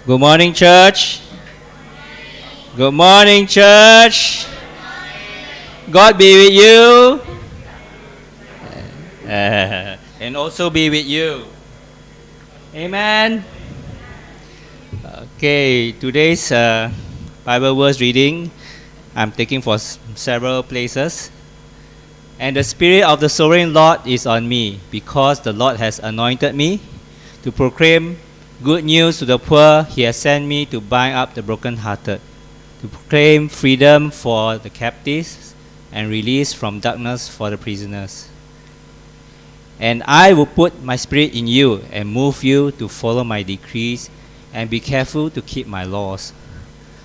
Good morning, church. Good morning, church. God be with you. And also be with you. Amen. Okay, today's Bible verse reading I'm taking for several places. And the Spirit of the Sovereign Lord is on me, because the Lord has anointed me to proclaim good news to the poor. He has sent me to bind up the brokenhearted, to proclaim freedom for the captives and release from darkness for the prisoners. And I will put my spirit in you and move you to follow my decrees and be careful to keep my laws.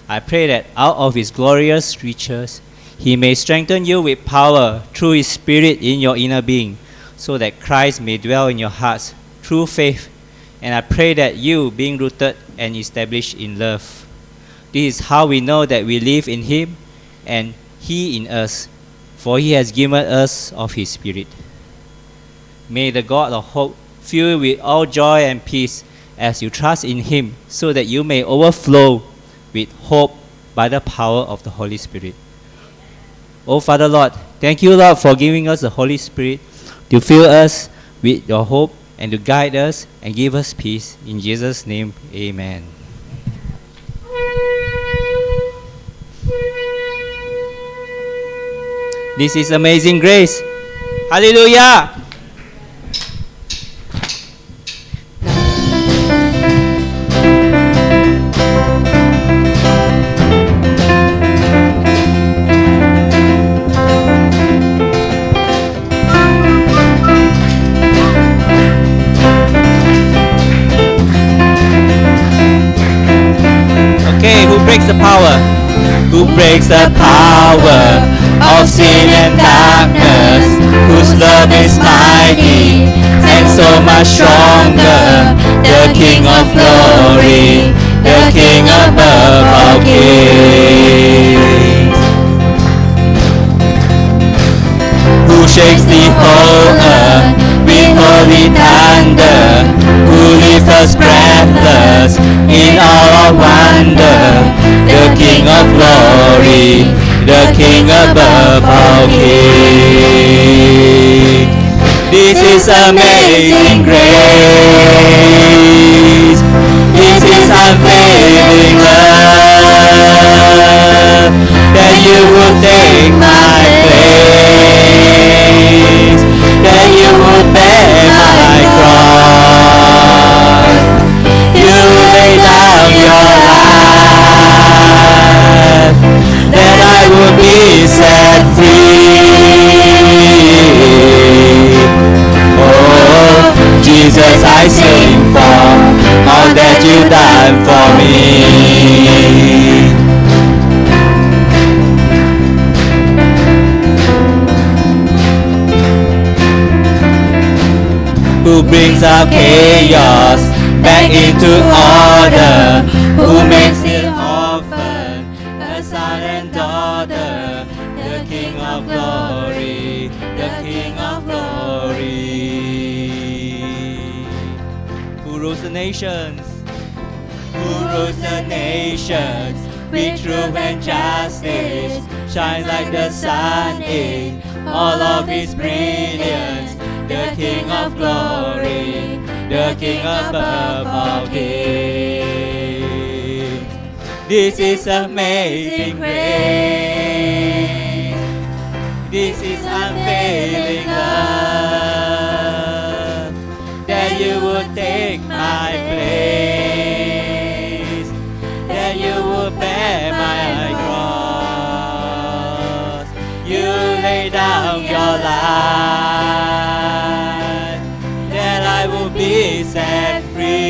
I pray that out of his glorious riches he may strengthen you with power through his Spirit in your inner being, so that Christ may dwell in your hearts through faith. And I pray that you, being rooted and established in love. This is how we know that we live in him and he in us, for he has given us of his Spirit. May the God of hope fill you with all joy and peace as you trust in him, so that you may overflow with hope by the power of the Holy Spirit. Oh Father Lord, thank you, Lord, for giving us the Holy Spirit to fill us with your hope and to guide us and give us peace. In Jesus' name, amen. This is Amazing Grace. Hallelujah! Who breaks the power? Who breaks the power of sin and darkness? Whose love is mighty and so much stronger? The King of glory, the King above all kings. Who shakes the whole earth with holy thunder? Who leaves us breathless in all of wonder? The King of glory, the King above all kings. This is amazing grace. This is unfailing love, that you will take my place, that you will bear my cross. You lay down your life, that I will be set free. Oh, Jesus, I sing for all that you done for me. Who brings out chaos back into order? Who makes it orphan a son and daughter? The King of glory, the King of glory. Who rules the nations? Who rules the nations with truth and justice? Shines like the sun in all of his brilliance. The King of glory, the King above all kings. This is amazing grace. This is unfailing love, that you would take my place, that you would bear my cross. You lay down your life, that I will be set free.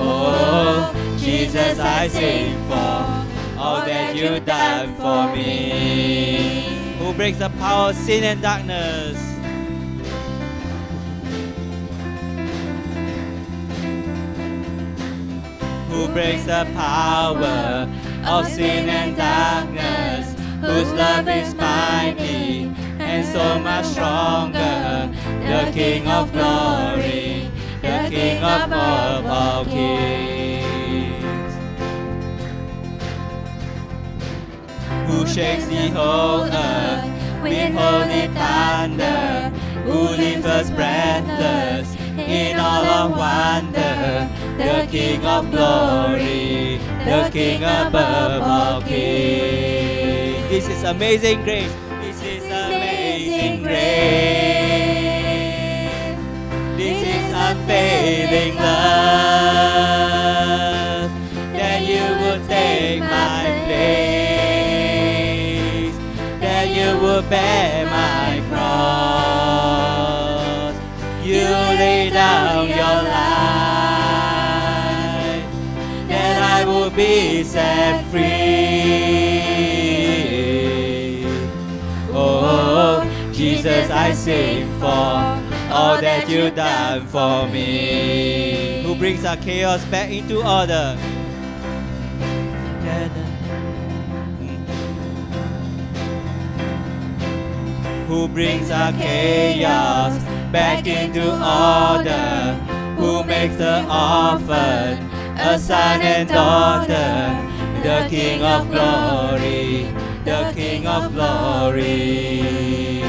Oh, Jesus, I sing for all that you done for me. Who breaks the power of sin and darkness? Who breaks the power of sin and darkness? Whose love is mighty and so much stronger? The King of glory, the King of all kings, who shakes the whole earth with holy thunder, who leaves us breathless in all of wonder, the King of glory, the King above all kings. This is amazing grace. This is amazing grace. This is unfailing love, that you would take my place, that you would bear my cross. You lay down your life, that I will be set free. Oh, Jesus, I sing for all that you've done for me. Who brings our chaos back into order? Who brings our chaos back into order? Who makes the orphan a son and daughter? The King of glory, the King of glory.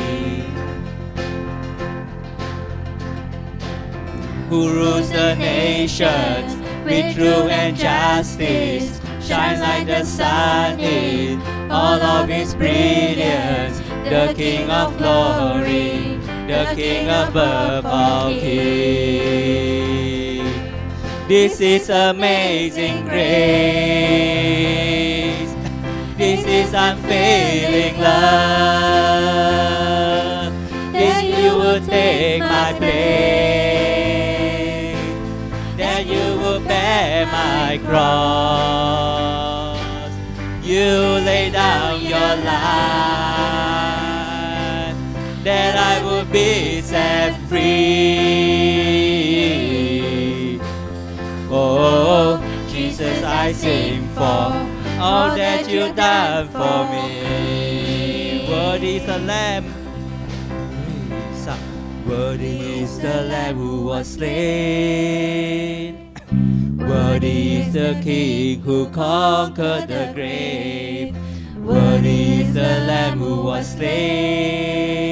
Who rules the nations with truth and justice, shines like the sun in all of its brilliance. The King of glory, the King above all kings. This is amazing grace. This is unfailing love, that you would take my place, that you would bear my cross. You lay down your life, that I would be set free. Oh, Jesus, I sing for all that you've done for me. Worthy is the Lamb, worthy is the Lamb who was slain. Worthy is the King who conquered the grave. Worthy is the Lamb who was slain.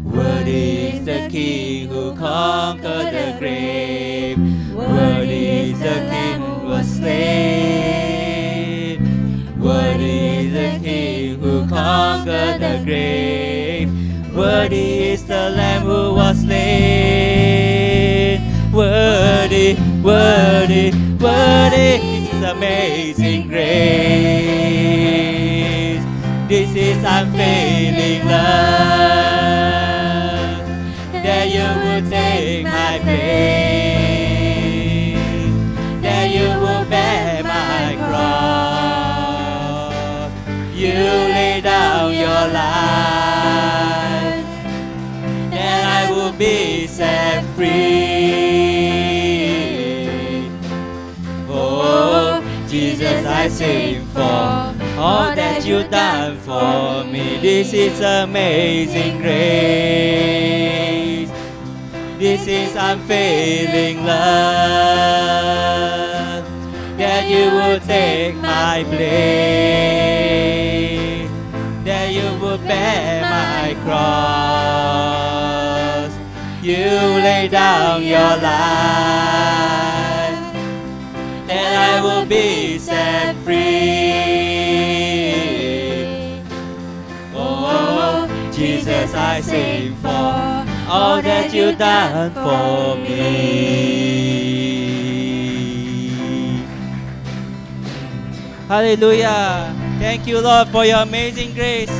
Worthy is the King who conquered the grave. Worthy is the King who was slain. Worthy is the King who conquered the grave. Worthy is the Lamb who was slain. Worthy, worthy, worthy. This is amazing grace. This is unfailing love, that you would take my place, that you would bear my cross. You lay down your life, that I will be set free. Oh, Jesus, I sing for all that you've done for me. This is amazing grace. This is unfailing love, that you would take my place, that you would bear my cross. You lay down your life, that I will be set free. Oh, Jesus, I sing for all that you've done for me. Hallelujah. Thank you, Lord, for your amazing grace.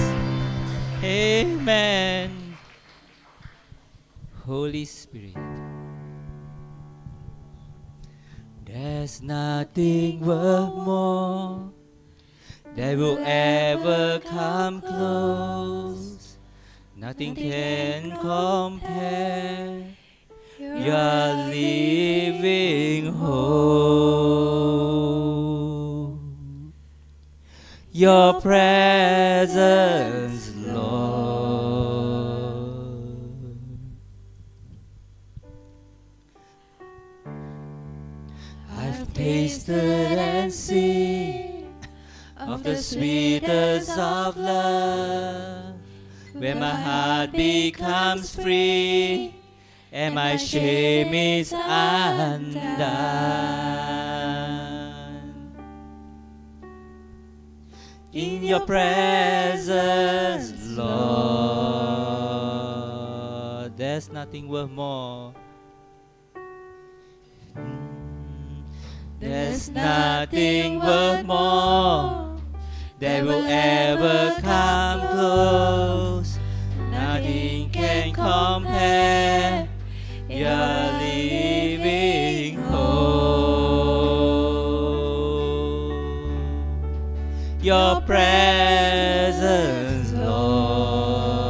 Amen. Holy Spirit, there's nothing worth more that will ever come close. Nothing can compare. You're living hope. Your presence, Lord. tasted and seen of the sweetest of love, where my heart becomes free and my shame is undone. In your presence, Lord, there's nothing worth more. There's nothing worth more that will ever come close. Nothing can compare. Your living hope. Your presence, Lord.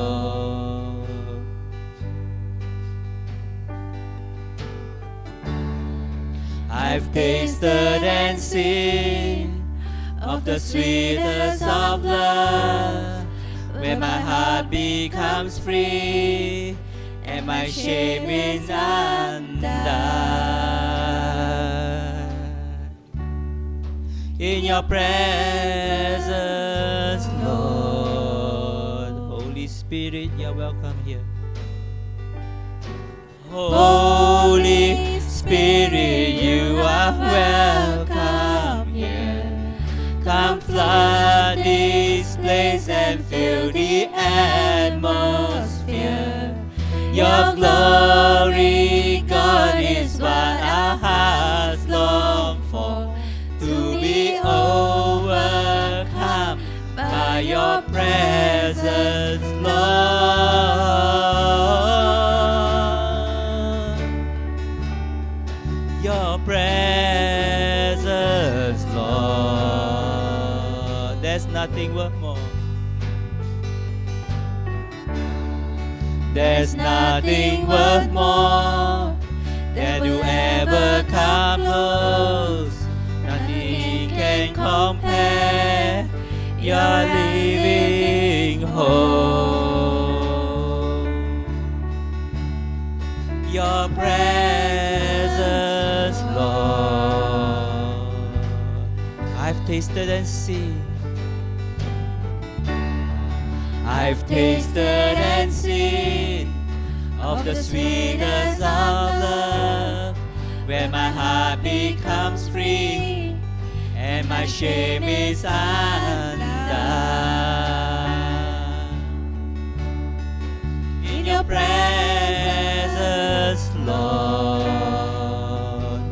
I've tasted and seen of the sweetest of love, where my heart becomes free and my shame is undone. In your presence, Lord, Holy Spirit, you're welcome here. Holy Spirit, you are welcome here. Come flood this place and fill the atmosphere. Your glory, God, is what our hearts long for, to be overcome by your presence, Lord. Your presence, Lord. There's nothing worth more. There's nothing worth more that will ever come close. Nothing can compare. Your living hope. Your presence, Lord. I've tasted and seen. I've tasted and seen of the sweetness of love, where my heart becomes free and my shame is undone. In your presence, Lord,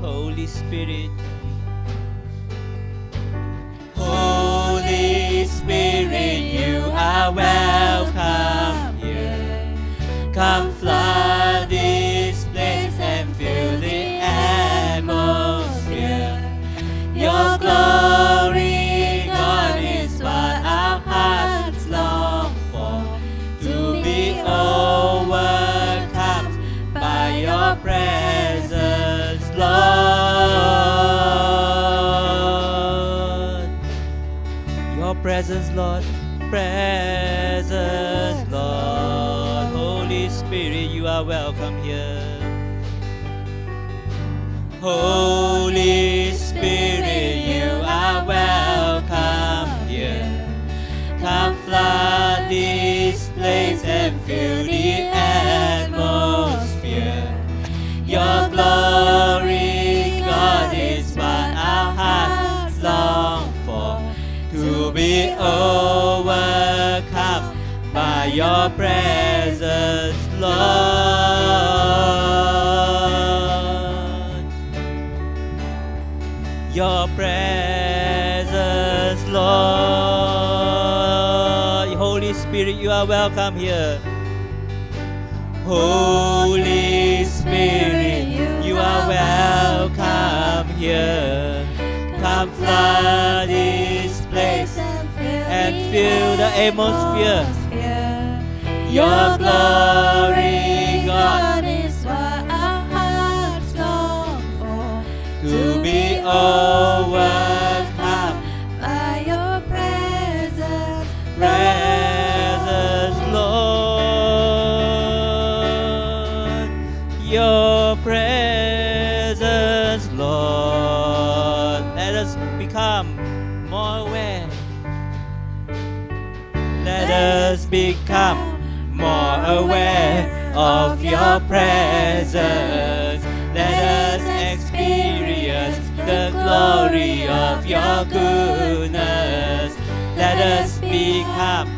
Holy Spirit. Holy Spirit, you are welcome here. Come flood this place and fill the atmosphere. Your glory, God, is what our hearts long for, to be overcome by your presence, Lord. Your presence, Lord. Presence, Lord. Holy Spirit, you are welcome here. Holy Spirit, you are welcome here. Come flood this place and fill the atmosphere. Your glory, God, is what our hearts long for, to be overcome by your presence, Lord. Your presence, Lord. Holy Spirit, you are welcome here. Holy Spirit, you are welcome here. Come flood this place and fill the atmosphere. Your glory, God, is what our hearts long for, to be overcome by your presence, Lord. Your presence, Lord. us become more aware. Let us become more aware of your presence. Let us experience the glory of your goodness. Let us become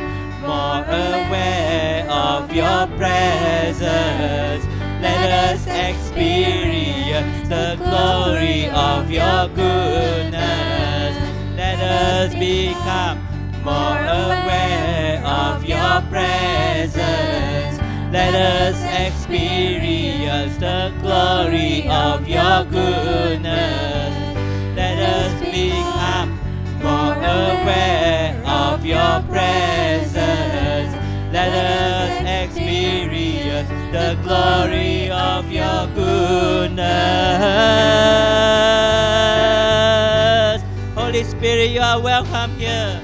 more aware of your presence. Let us experience the glory of your goodness. Let us become more aware of your presence. Let us experience the glory of your goodness. Let us become more aware of your presence. Let us experience the glory of your goodness. Holy Spirit, you are welcome here.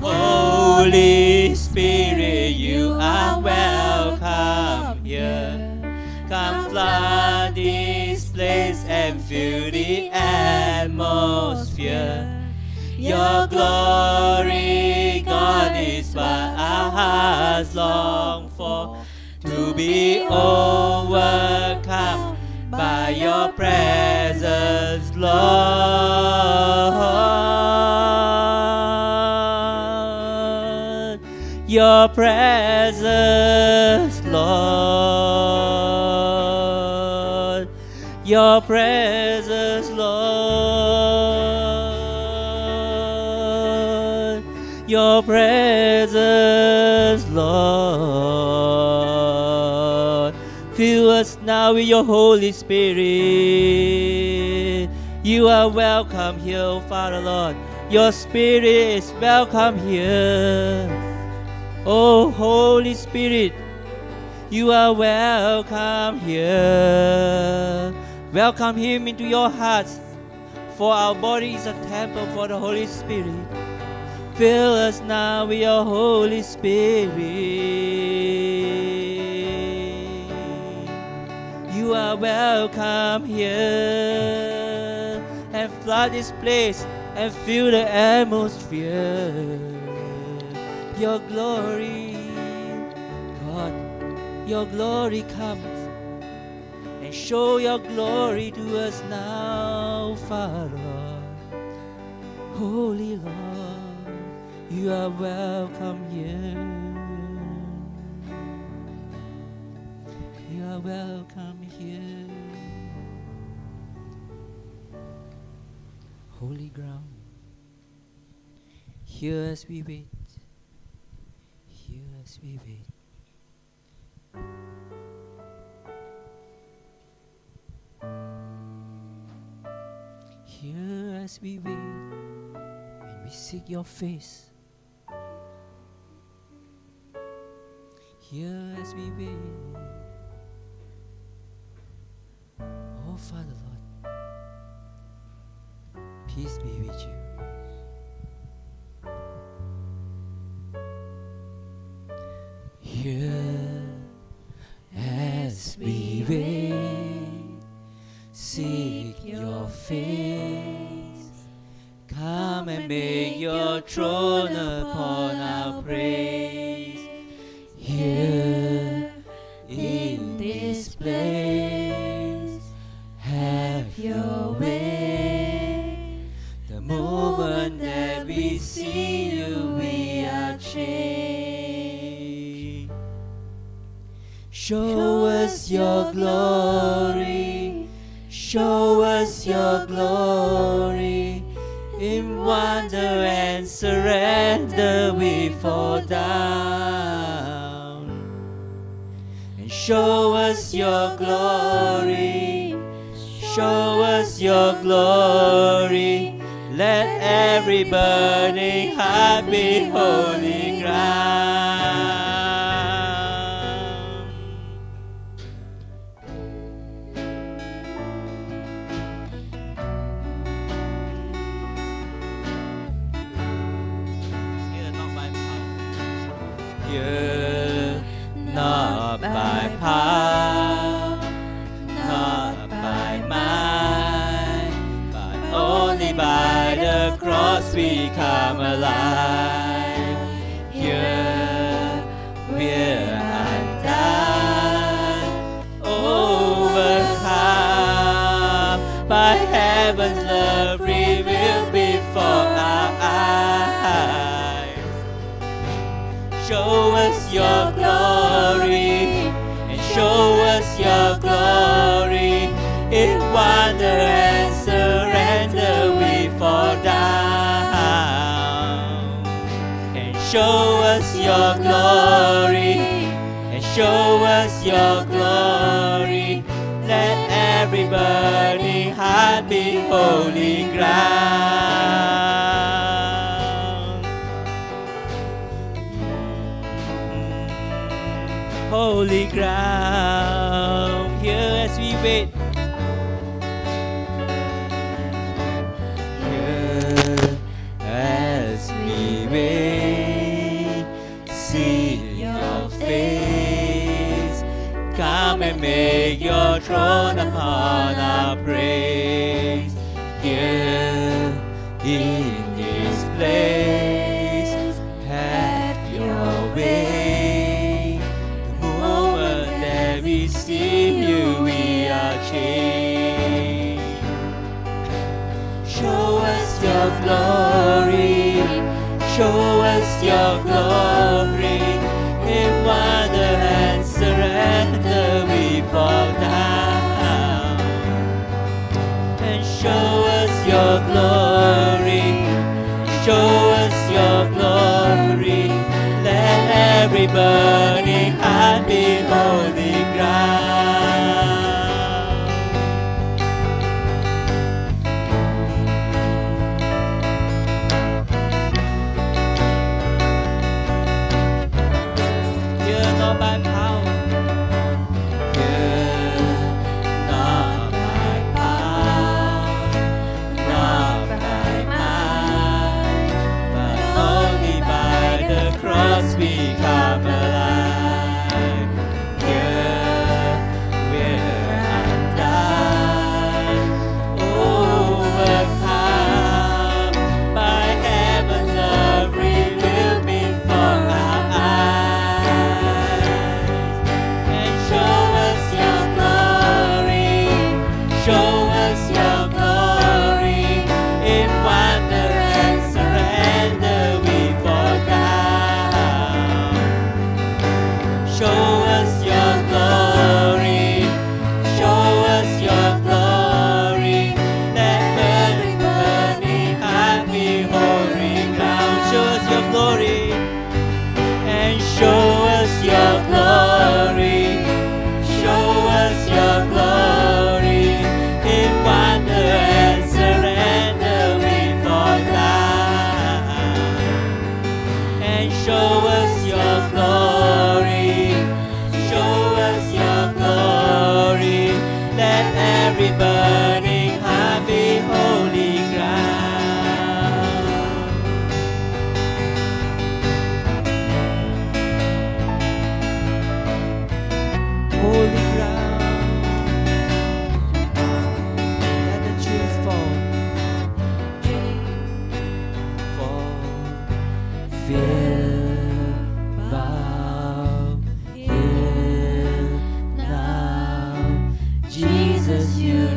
Holy Spirit, you are welcome here. Come flood this place and fill the atmosphere. Your glory, God, is what our hearts long for. To be overcome by your presence, Lord. Your presence, Lord. Your presence, Lord. Your presence, Lord. Fill us now with your Holy Spirit. You are welcome here, oh Father Lord. Your Spirit is welcome here. Oh Holy Spirit, you are welcome here. Welcome Him into your hearts, for our body is a temple for the Holy Spirit. Fill us now with your Holy Spirit. You are welcome here. And flood this place and fill the atmosphere. Your glory, God, your glory comes. And show your glory to us now, Father Lord. Holy Lord, you are welcome here. You are welcome here. Holy ground, here as we wait. Here as we wait. Here as we wait, when we seek your face. Here as we wait, oh Father Lord, peace be with you. Here as we wait, seek your face. Come and make your throne upon our praise. Here in this place, have your way. The moment that we see you, we are changed. Show us your glory. Show us your glory. In wonder and surrender we fall down. And show us your glory. Show us your glory. Let every burning heart be holy ground. Not by power, not by might, but only the cross we come alive. Here we're undone, overcome by heaven's love revealed before our eyes. Show us your glory, and show us your glory. In wonder and surrender we fall down. And show us your glory, and show us your glory. Let every burning heart be holy ground. Holy ground. Here as we wait, as we wait, see your face. Come and make your throne upon our praise. Here in this place, have your way. The moment that we see you, we are changed. Show us your glory, show us your glory. In wonder and surrender we fall down. And show us your glory, show us your glory. Let every burning heart be holy ground. Not by power, not by power, not by might, but only by the cross we come alive. Here we're undone, overcome by heaven's love revealed before our eyes. Show us your glory, in wonder and surrender we fall down. Show us your glory, show us your glory. Let every burning heart be holy ground. Show us your glory, and show us your glory, show us your glory. In wonder and surrender we fall down. And show us your glory, show us your glory. Let every burning heart be holy ground. Holy ground.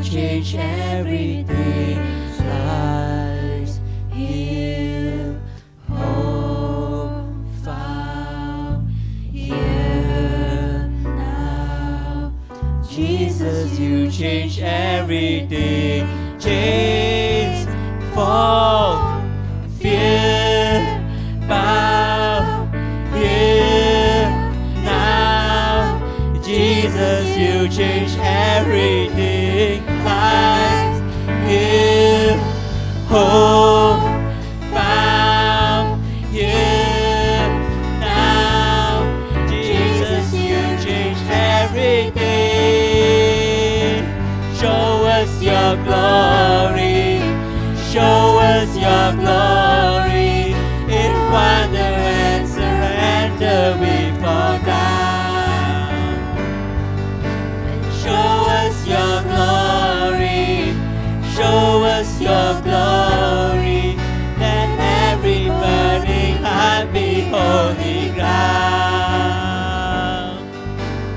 Change everything, lives heal, hope found here now. Jesus, you change everything, chains fall, fear bow here now. Jesus, you change everything. Life, here, hope found here now. Jesus, you change everything. Show us your glory, show us your glory. In wonder and surrender we fall down. Show us your glory, show us your glory. holy ground.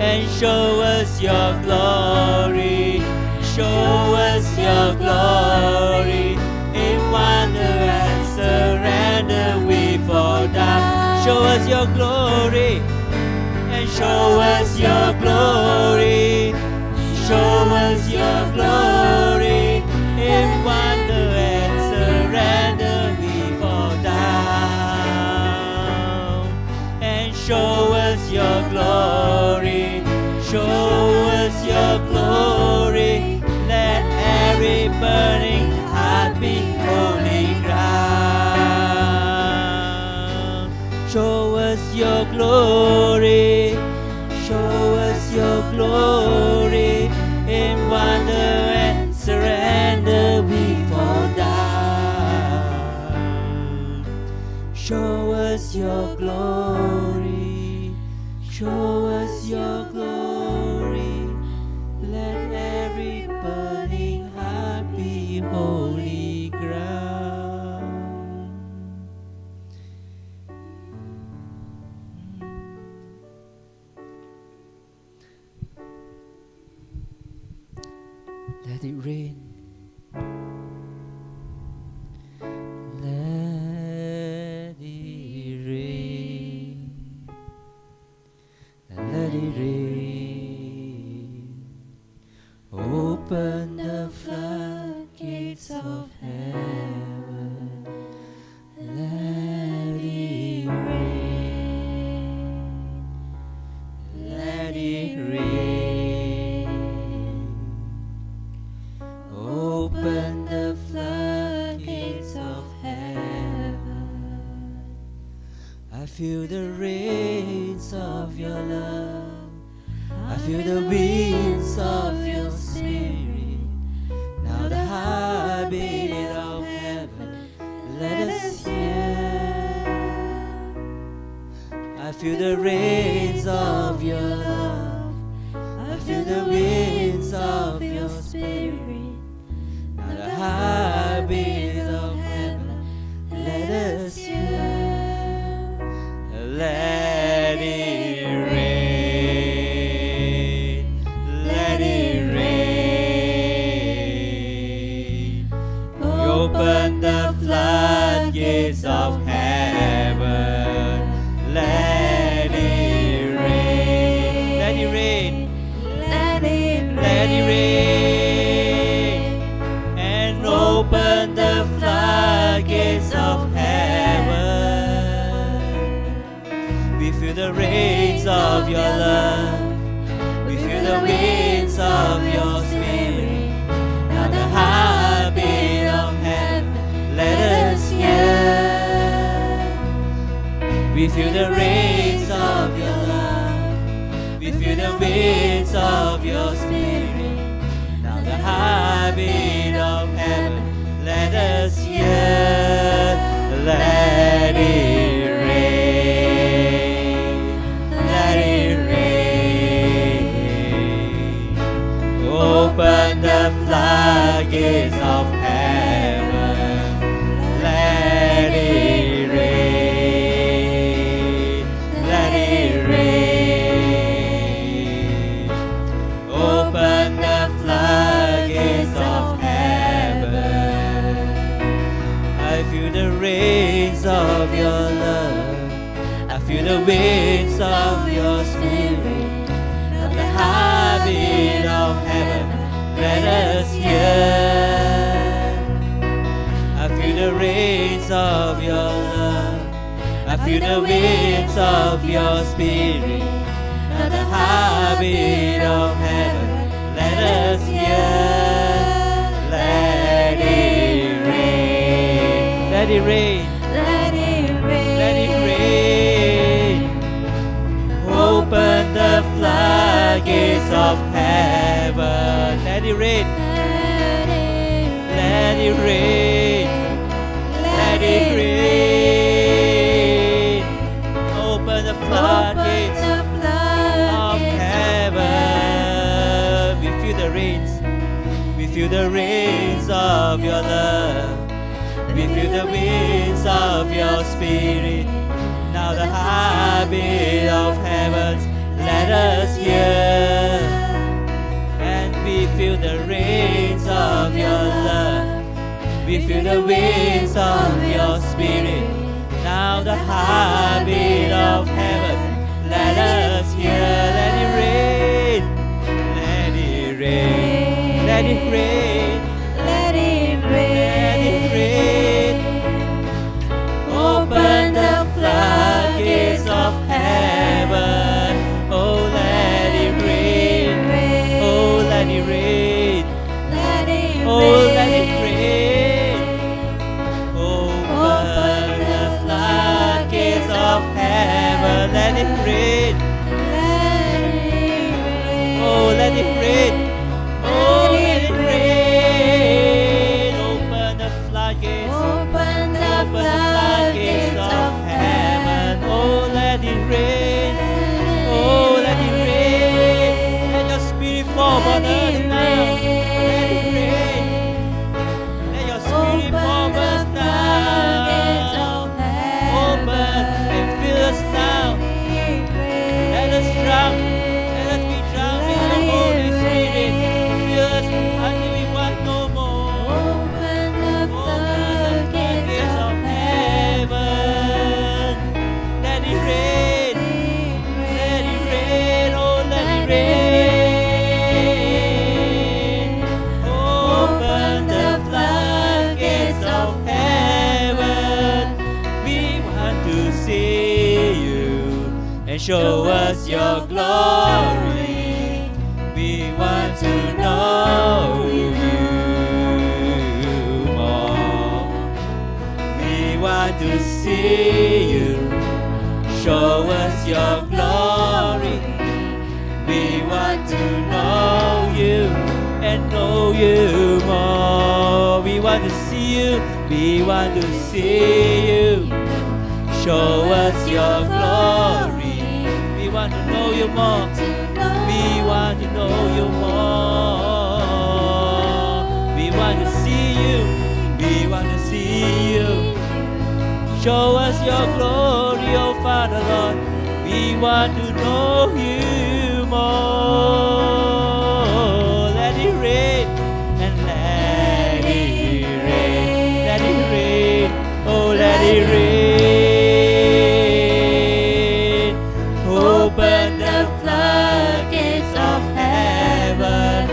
And show us your glory, show us your glory. In wonder and surrender we fall down. Show us your glory, and show us your glory. Show us your glory. In wonder and surrender we fall down. And show us your glory. Show us your glory. Let every burning heart be holy ground. Show us your glory. Show us your glory. In wonder and surrender we fall down. Show us your glory. Show us your glory. Let every burning heart be holy ground. Let it rain. Let it rain. Let it rain. Open the floodgates of heaven. Let it rain. Let it rain. Open the floodgates of heaven. I feel the rains of your love. I feel the winds of your spirit. Now the heartbeat of heaven, let us hear. I feel the rains of your love. I feel the winds of your spirit. Now the heartbeat of heaven, let us hear. Let it rain. Let it rain. Open the floodgates of heaven. Let it rain. Let it rain. Let it Let it rain. And open the floodgates of heaven. We feel the rains of your love. We feel the winds of your spirit. Now the heartbeat of heaven, let us hear. We feel the rains of your love. We feel the winds of your spirit. Now the heartbeat of heaven, let us hear. Let it rain. Let it rain. Open the floodgates of heaven. Let it rain. Let it rain. Open the floodgates of heaven. I feel the rains of your love. I feel the winds of your spirit. Now the heartbeat of heaven, let us hear. I feel the rains of your love. I feel the winds of your spirit. Now the heartbeat of heaven, let us hear. Let it rain. Let it rain. Let it rain. Let it rain. Open the floodgates of heaven. Let it rain. Let it rain. Let it rain. Open the floodgates of heaven. We feel the rains. We feel the rains of your love. We feel the winds of your spirit. Now Now the heartbeat of heavens, let us hear. And we feel the rains of your love. We feel the winds of your spirit. Now the heartbeat of heaven, let us hear. Let it rain, let it rain, let it rain, Let it let it rain. Open the floodgates of heaven. Oh, let it rain. Oh, let it rain. Let it Oh, let it rain. Open the floodgates of heaven. Let it rain. Oh, let it rain. Oh, let it rain. Open the floodgates. Open the Open the floodgates of heaven. Oh, let it rain. Oh, let it rain. Let your spirit fall upon us now. Let it rain. Let your spirit fall upon us now. Open and fill us now. Let us drown. Let us be drowned in the Holy Spirit. Fill us until we want no more. Open the Open the floodgates floodgates of of heaven. Let it rain. Let it rain. Oh, let it rain. Open the floodgates of heaven. We want to see you and show us your glory. We want to know you more. We want to see you. Show us your glory. We want to know you and know you more. We want to see you. We want to see you. Show us your glory. We want to know you more. We want to know you more. We want to see you. We want to see you. Show us your glory, oh Father Lord. We want to know you more. Let it rain and let it rain. Let it rain. Oh, let it rain. Open the floodgates of heaven.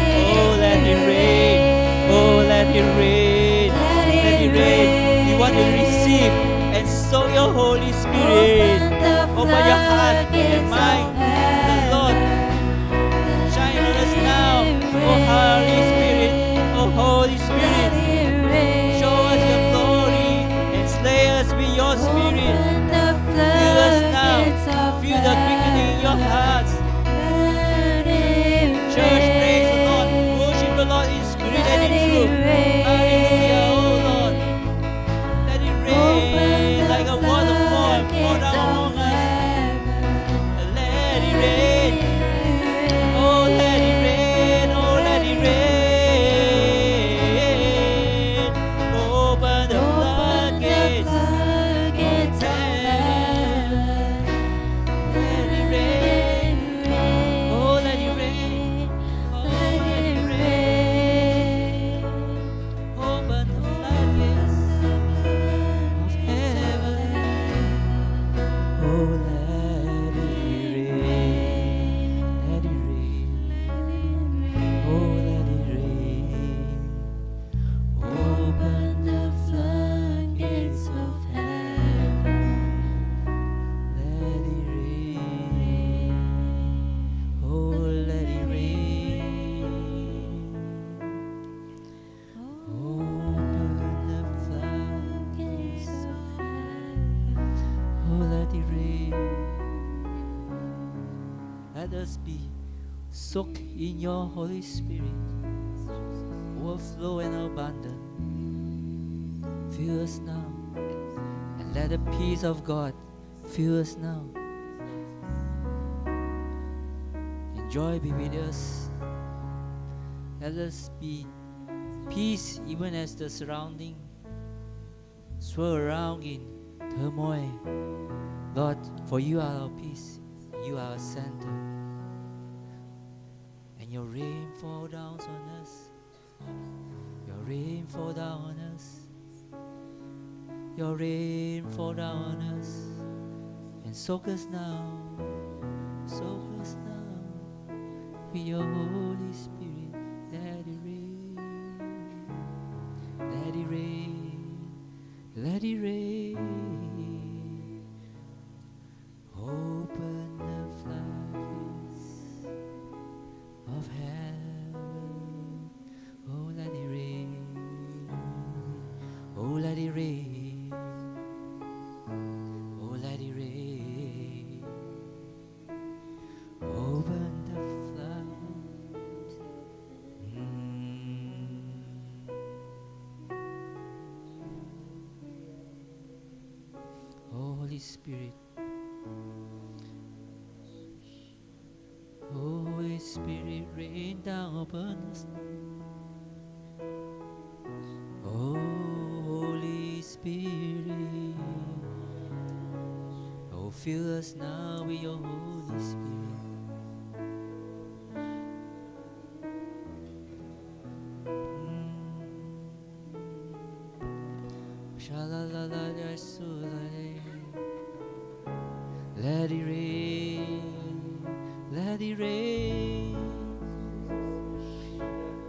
Oh, let it rain. Oh, let it rain. Let it rain. We want to receive and sow your Holy Spirit. Open your heart and mind. The Lord shine on us now. Oh, Holy Spirit. Oh, Holy Spirit. Show us your glory and slay us with your spirit. Fill us now. Feel the quickening in your hearts. Church, praise the Lord. Worship the Lord in spirit and in truth. Hallelujah, oh Lord. Let it rain like a waterfall. Pour down among us. Let it rain. Oh, let it rain. Oh, let it rain. Open the floodgates. Let it rain. Oh, let it rain. Oh, let it rain. Open the floodgates of heaven. Oh, let it rain. Let it rain. Oh, let it rain. Open the floodgates of heaven. Let it rain. Oh, let it rain. Open the floodgates of heaven. Oh, let it rain. Let us be soaked in your Holy Spirit, overflow and abundant. Fill us now, and let the peace of God fill us now. And joy be with us. Let us be peace even as the surrounding swirl around in turmoil. Lord, for you are our peace, you are our center. And your rain fall down on us. Your rain fall down on us. Your rain fall down on us. And soak us now. Soak us now. With your Holy Spirit, let it rain. Let it rain. Let it rain. Open the floodgates of heaven. Oh, let it rain. Oh, let it rain. Oh, let it rain. Open the floodgates. Oh, Holy Spirit. Holy Spirit, rain down upon us. Oh, Holy Spirit, oh, fill us now with your Holy Spirit. Let it rain, let it rain.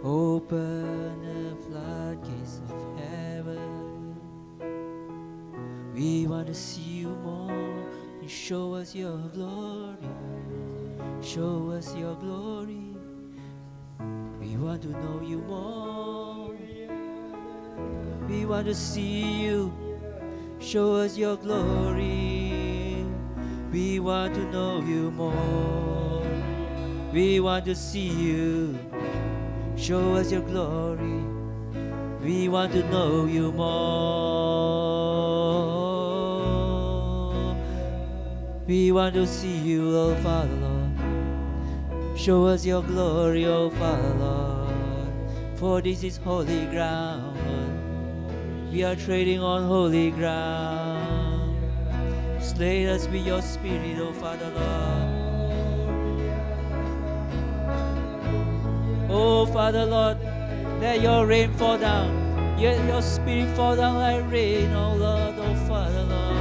Open the floodgates of heaven. We want to see you more and show us your glory. Show us your glory. We want to know you more. We want to see you. Show us your glory. We want to know you more. We want to see you. Show us your glory. We want to know you more. We want to see you, oh Father Lord. Show us your glory, oh Father Lord. For this is holy ground. We are treading on holy ground. Slay us with your spirit, oh Father Lord. Oh Father Lord, let your rain fall down. Let your spirit fall down like rain, oh Lord, oh Father Lord.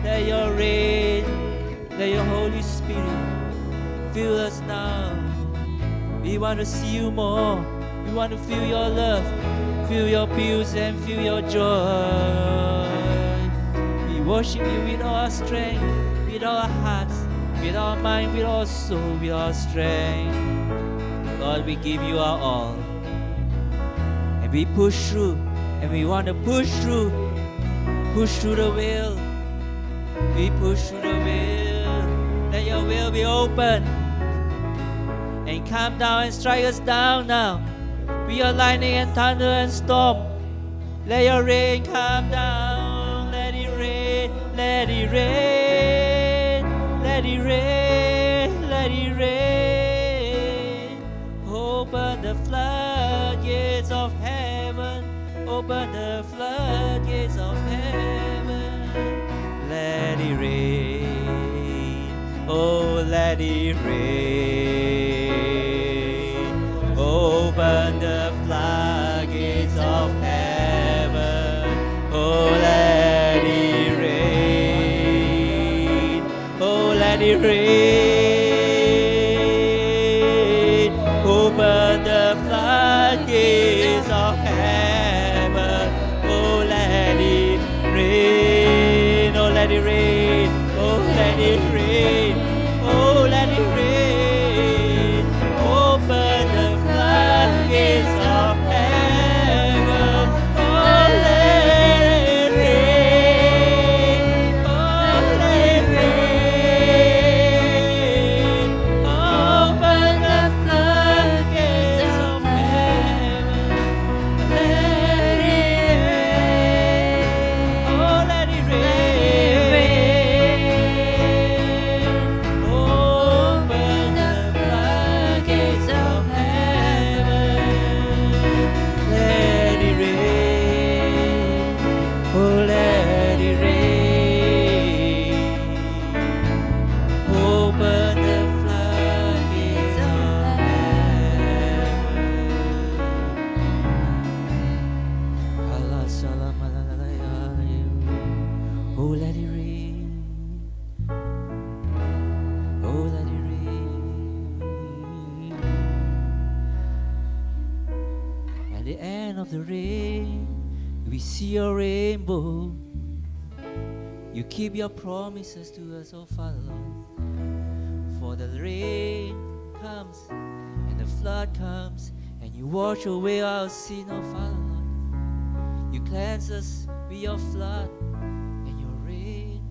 Let your rain, let your Holy Spirit fill us now. We want to see you more. We want to feel your love, feel your peace and feel your joy. We worship you with all our strength, with all our hearts, with our mind, with our soul, with our strength. Lord, we give you our all. And we push through, and we want to push through the veil. We push through the veil. Let your will be open. And come down and strike us down now. With your lightning and thunder and storm. Let your rain come down. Let it rain, let it rain, let it rain, let it rain. Open the floodgates of heaven. Open the floodgates of heaven. Let it rain. Oh, let it rain. Open the floodgates of heaven. Oh, let it rain. Oh, let it rain. Open the floodgates of heaven. Oh, let it rain. Oh, let it rain. Oh, let it rain. Oh, let it rain. Oh, let it rain. Oh, let it rain. At the end of the rain, we see a rainbow. You keep your promises to us, oh Father Lord. For the rain comes and the flood comes, and you wash away our sin, oh Father Lord. You cleanse us with your flood and your rain.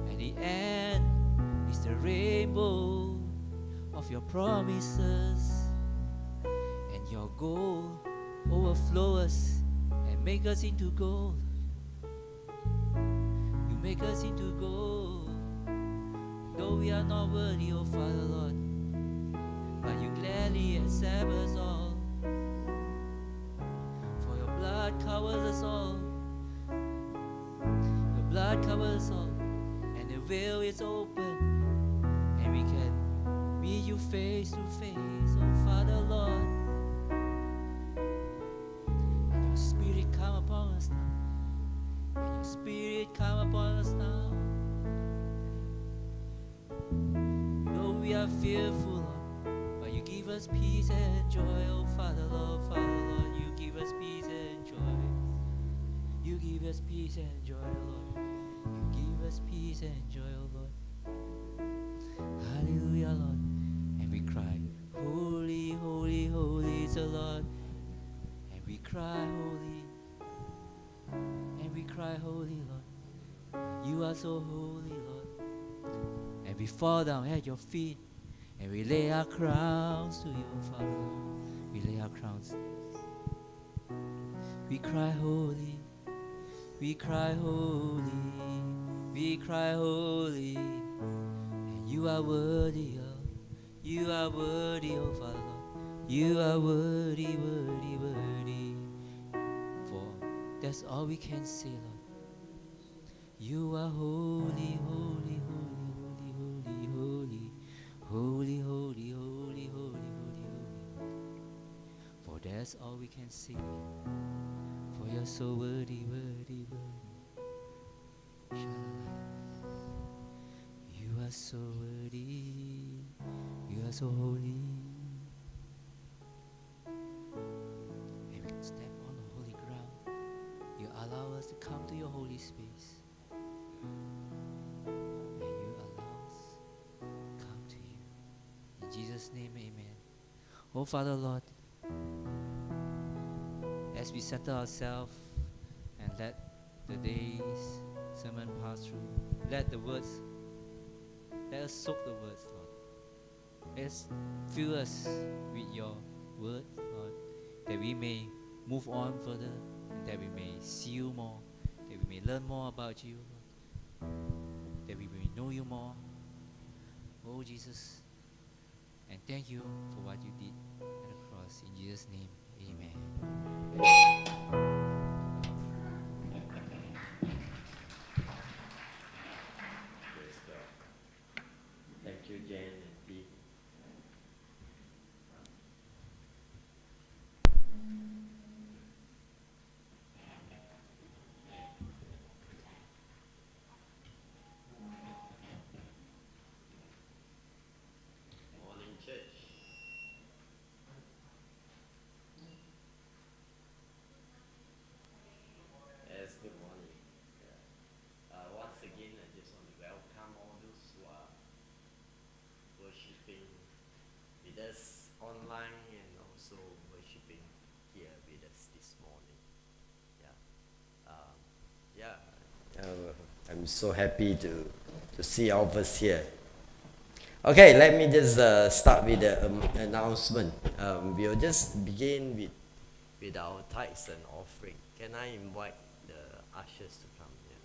At the end is the rainbow of your promises, and your gold overflow us and make us into gold. You make us into gold, though we are not worthy, oh Father Lord, but you gladly accept us all. For your blood covers us all. Your blood covers us all, and the veil is open, and we can meet you face to face, oh Father Lord. And your spirit come upon us now. And your spirit come upon us now. Though we are fearful, Lord, but you give us peace and joy, oh Father Lord, Father Lord. You give us peace and joy. You give us peace and joy, Lord. You give us peace and joy, oh Lord. Hallelujah, Lord. And we cry, holy, holy, holy is the Lord. And we cry, holy. And we cry, holy, Lord. You are so holy, Lord. And we fall down at your feet, and we lay our crowns to you, Father. We lay our crowns. We cry, holy. We cry, holy. We cry, holy. And you are worthy, oh. You are worthy, oh Father. You are worthy, worthy, worthy. For that's all we can say, Lord. You are holy, holy, holy, holy, holy, holy, holy, holy, holy, holy, holy. For that's all we can say. For you're so worthy, worthy, worthy. You are so worthy. You are so holy. And we can step on the holy ground. You allow us to come to your holy space. And you allow us to come to you. In Jesus' name, amen. Oh, Father Lord, as we settle ourselves and let the day's sermon pass through, let us soak the words, Lord. Let us fill us with your word, Lord, that we may move on further, and that we may see you more, that we may learn more about you, Lord, that we may know you more. Oh, Jesus, and thank you for what you did at the cross. In Jesus' name, amen. Praise God. Thank you, Jen and Pete. Morning, church. Yes, good morning. Once again, I just want to welcome all those who are worshiping with us online and also worshiping here with us this morning. I'm so happy to see all of us here. Okay, let me just start with the announcement. We'll just begin with our tithes and offering. Can I invite the ushers to come here?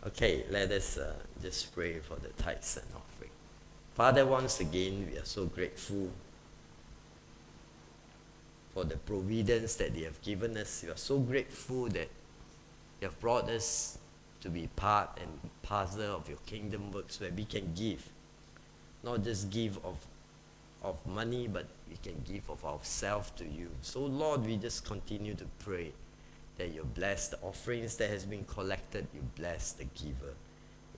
Okay, let us just pray for the tithes and offering. Father, once again, we are so grateful for the providence that they have given us. We are so grateful that you have brought us to be part and parcel of your kingdom works where we can give. Not just give of money, but we can give of ourselves to you. So Lord, we just continue to pray that you bless the offerings that has been collected. You bless the giver.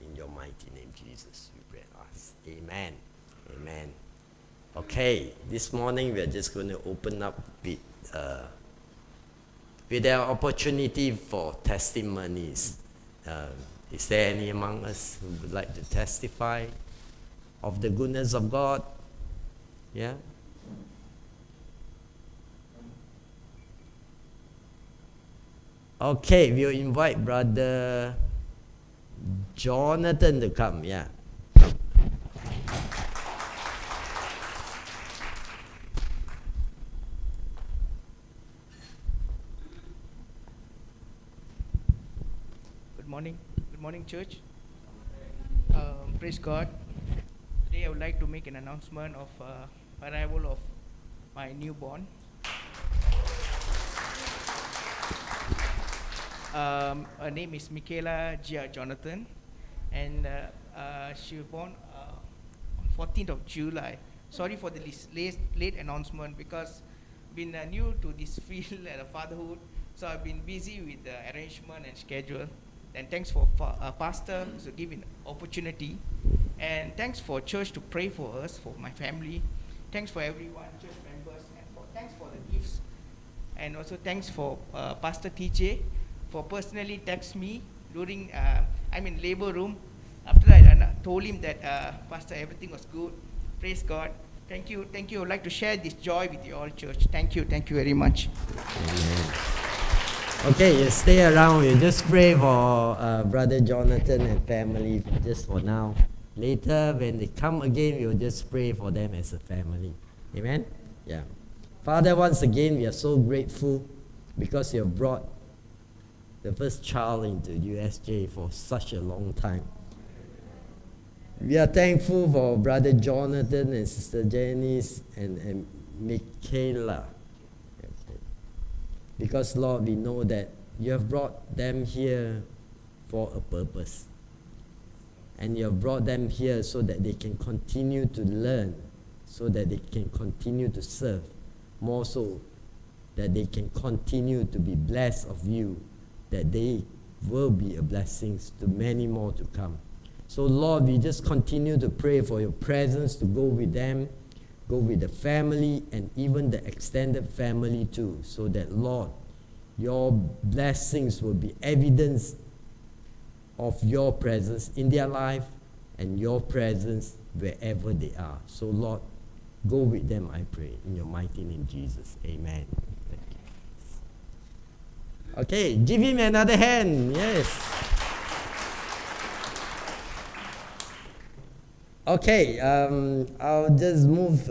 In your mighty name, Jesus, we pray and ask. Amen. Amen. Okay, this morning we are just going to open up with an opportunity for testimonies. Is there any among us who would like to testify of the goodness of God? Yeah? Okay, we'll invite Brother Jonathan to come. Yeah. Good morning, church. Praise God. Today I would like to make an announcement of arrival of my newborn. Her name is Michaela Gia Jonathan, and she was born on 14th of July. Sorry for the late announcement because I've been new to this field and fatherhood, so I've been busy with the arrangement and schedule. And thanks for pastor to give an opportunity, and thanks for church to pray for us, for my family. Thanks for everyone, church members, and thanks for the gifts, and also thanks for Pastor TJ for personally text me during I'm in labor room. After that, I told him that Pastor, everything was good. Praise God. Thank you. I would like to share this joy with you all, church. Thank you very much. Amen. Okay, you stay around. You just pray for Brother Jonathan and family just for now. Later, when they come again, we'll just pray for them as a family. Amen? Yeah. Father, once again, we are so grateful because you have brought the first child into USJ for such a long time. We are thankful for Brother Jonathan and Sister Janice and Michaela. Because, Lord, we know that you have brought them here for a purpose. And you have brought them here so that they can continue to learn, so that they can continue to serve, more so that they can continue to be blessed of you, that they will be a blessing to many more to come. So, Lord, we just continue to pray for your presence to go with them, go with the family and even the extended family too, so that, Lord, your blessings will be evidence of your presence in their life and your presence wherever they are. So, Lord, go with them, I pray, in your mighty name, Jesus. Amen. Thank you. Okay, give him another hand. Yes. Okay, I'll just move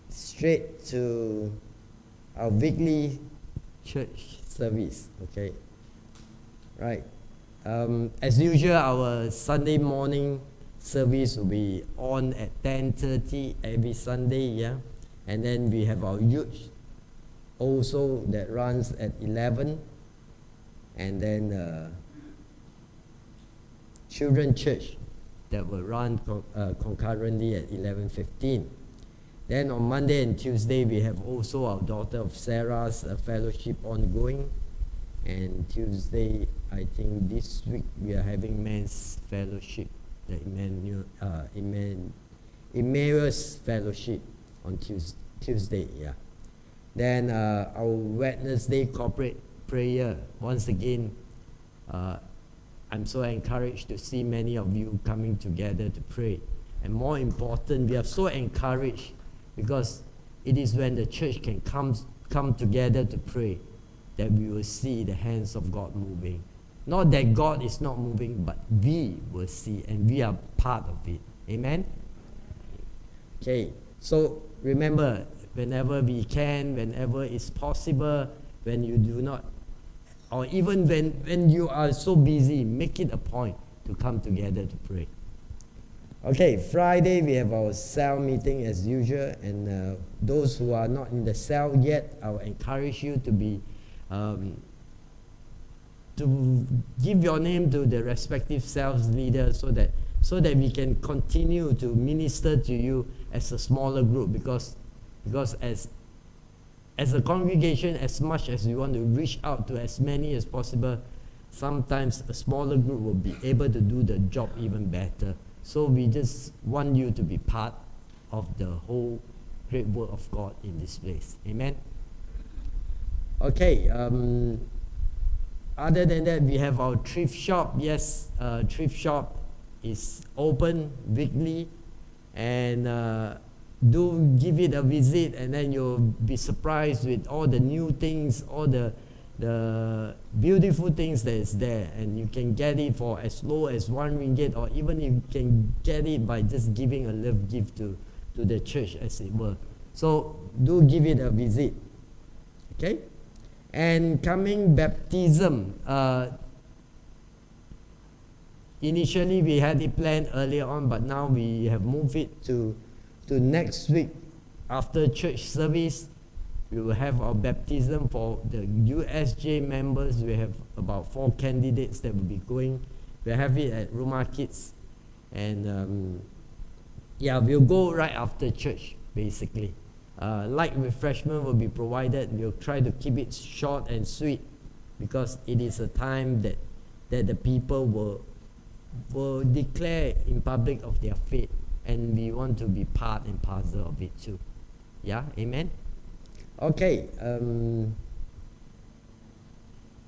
straight to our weekly church service. Okay, right. As usual, our Sunday morning service will be on at 10:30 every Sunday. Yeah, and then we have our youth also that runs at 11, and then children church that will run concurrently at 11:15. Then on Monday and Tuesday, we have also our Daughter of Sarah's fellowship ongoing. And Tuesday, I think this week, we are having men's fellowship, the Emmaus fellowship on Tuesday, yeah. Then our Wednesday corporate prayer, once again, I'm so encouraged to see many of you coming together to pray. And more important, we are so encouraged because it is when the church can come together to pray that we will see the hands of God moving. Not that God is not moving, but we will see, and we are part of it. Amen? Okay, so remember, whenever we can, whenever it's possible, when you do not or even when you are so busy, make it a point to come together to pray. Okay, Friday we have our cell meeting as usual, and those who are not in the cell yet, I will encourage you to be to give your name to the respective cells leader, so that we can continue to minister to you as a smaller group, because as a congregation, as much as we want to reach out to as many as possible, sometimes a smaller group will be able to do the job even better. So we just want you to be part of the whole great work of God in this place. Amen. Okay, other than that, we have our thrift shop. Yes, thrift shop is open weekly, and do give it a visit, and then you'll be surprised with all the new things, all the beautiful things that is there, and you can get it for as low as RM1, or even you can get it by just giving a love gift to the church, as it were. So do give it a visit. Okay, and coming baptism. Initially we had it planned earlier on, but now we have moved it to next week. After church service, we will have our baptism for the USJ members. We have about 4 candidates that will be going. We'll have it at Rumah Kids, and yeah, we'll go right after church, basically. Light refreshment will be provided. We'll try to keep it short and sweet, because it is a time that the people will declare in public of their faith, and we want to be part and parcel of it too. Yeah, amen. Okay,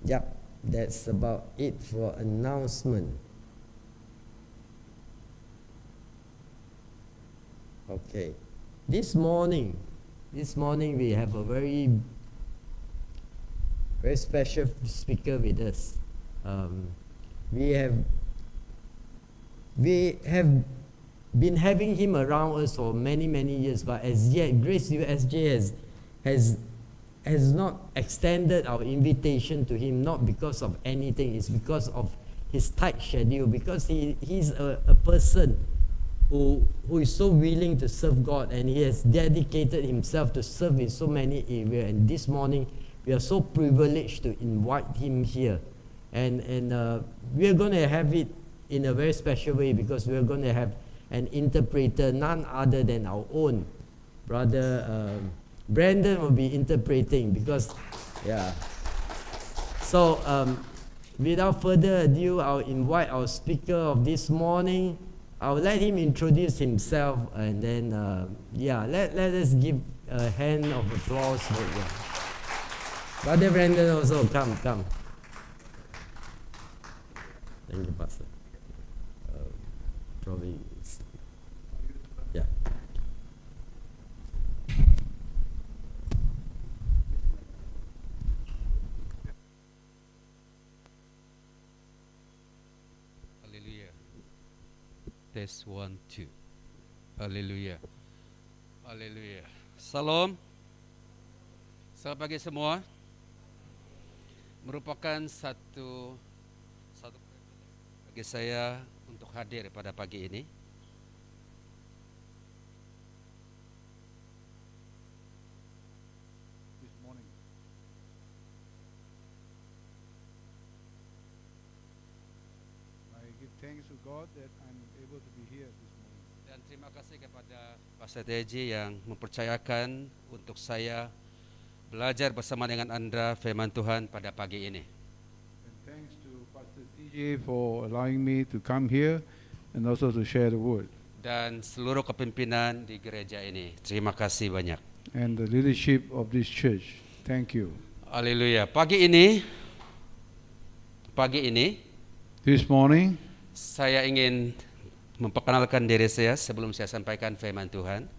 yeah, that's about it for announcement. Okay, this morning we have a very special speaker with us. We have been having him around us for many years, but as yet Grace USJ has not extended our invitation to him, not because of anything, it's because of his tight schedule, because he's a person who is so willing to serve God, and he has dedicated himself to serve in so many areas. And this morning we are so privileged to invite him here, and we are going to have it in a very special way, because we are going to have an interpreter, none other than our own brother Brandon will be interpreting, because yeah. So without further ado, I'll invite our speaker of this morning. I'll let him introduce himself, and then yeah, let us give a hand of applause for him. Brother Brandon also, come. Thank you, Pastor. Probably, yeah. Hallelujah. Test 1, 2. Hallelujah. Hallelujah. Salam. Selamat pagi semua. Merupakan satu bagi saya untuk hadir pada pagi ini. This morning. I give thanks to God that I'm able to be here this morning. Dan terima kasih kepada Pastor Teji yang mempercayakan untuk saya belajar bersama dengan Anda firman Tuhan pada pagi ini. And thanks to Pastor TJ for allowing me to come here and also to share the word. Dan seluruh kepimpinan di gereja ini, terima kasih banyak. And the leadership of this church, thank you. Haleluya. Pagi ini This morning, saya ingin memperkenalkan diri saya sebelum saya sampaikan firman Tuhan.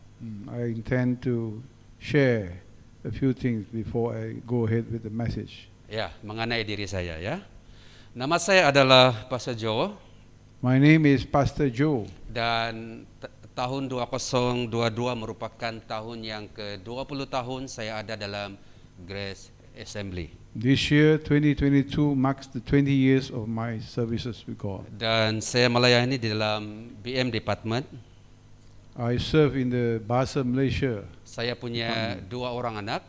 I intend to share a few things before I go ahead with the message. Ya, mengenai diri saya ya. Nama saya adalah Pastor Joe, My name is Pastor Joe, dan tahun 2022 merupakan tahun yang ke-20 tahun saya ada dalam Grace Assembly. This year, 2022, marks the 20 years of my services with God. Dan saya melayani di dalam BM Department. I serve in the Bahasa Malaysia. Saya punya 2 orang anak,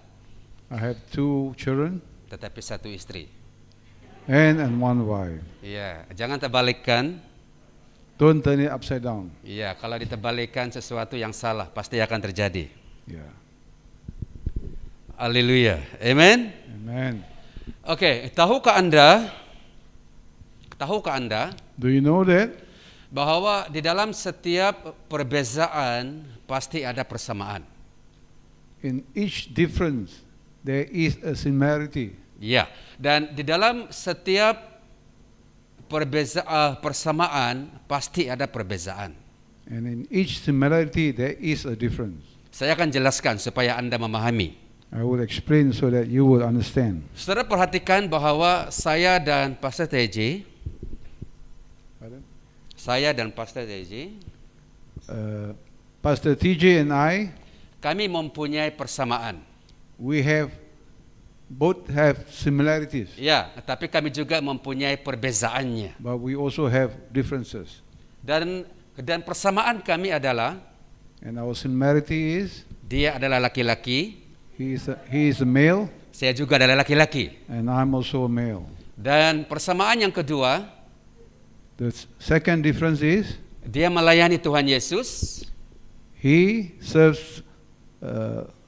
I have 2 children tetapi 1 istri. and 1 wife. Ya, jangan terbalikkan. Don't turn it upside down. Ya, kalau diterbalikkan sesuatu yang salah pasti akan terjadi. Yeah. Haleluya. Amen. Amen. Oke, tahukah Anda Do you know that? bahwa di dalam setiap perbezaan pasti ada persamaan? In each difference, there is a similarity. Ya, dan di dalam setiap persamaan pasti ada perbezaan. And in each similarity, there is a difference. Saya akan jelaskan supaya Anda memahami. I will explain so that you will understand. Saudara perhatikan bahwa saya dan Pastor TJ, Pastor TJ and I, kami mempunyai persamaan. we both have similarities, Ya, tapi kami juga mempunyai perbezaannya. but we also have differences. Dan persamaan kami adalah And our similarity is dia adalah laki-laki, he is a male, saya juga adalah laki-laki. and I'm also a male. Dan persamaan yang kedua, The second difference is dia melayani Tuhan Yesus. he serves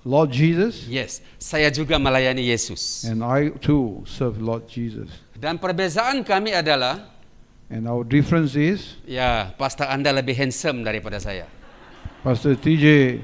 Lord Jesus, Yes, saya juga melayani Yesus. and I too serve Lord Jesus. Dan perbezaan kami adalah, And our difference is ya, pastor Anda lebih handsome daripada saya. Pastor TJ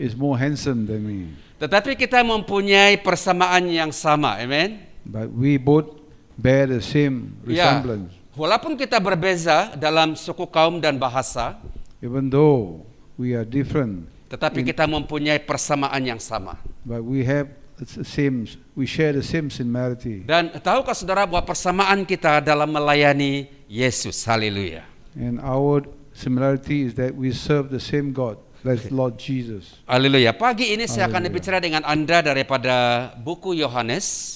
is more handsome than me, Tetapi kita mempunyai persamaan yang sama, amen? but we both bear the same Ya, resemblance. walaupun kita berbeza dalam suku kaum dan bahasa, Even though we are different, tetapi kita mempunyai persamaan yang sama. but we share the same similarity. Dan tahukah saudara bahwa persamaan kita dalam melayani Yesus, haleluya. And our similarity is that we serve the same God, that's Lord Jesus. Haleluya. Pagi ini saya akan Haleluya. berbicara dengan Anda daripada buku Yohanes.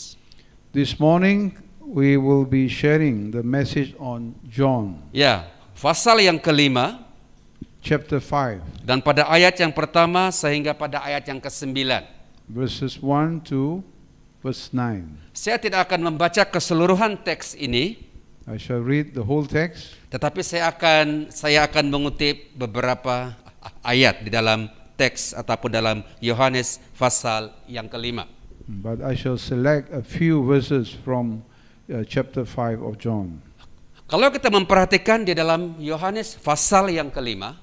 This morning we will be sharing the message on John, Ya, pasal yang kelima, chapter 5, dan pada ayat yang pertama sehingga pada ayat yang ke-9. verses 1 to verse 9. Saya tidak akan membaca keseluruhan teks ini, I shall read the whole text, tetapi saya akan mengutip beberapa ayat di dalam teks ataupun dalam Yohanes pasal yang kelima. but I shall select a few verses from chapter 5 of John. Kalau kita memperhatikan di dalam Yohanes pasal yang kelima,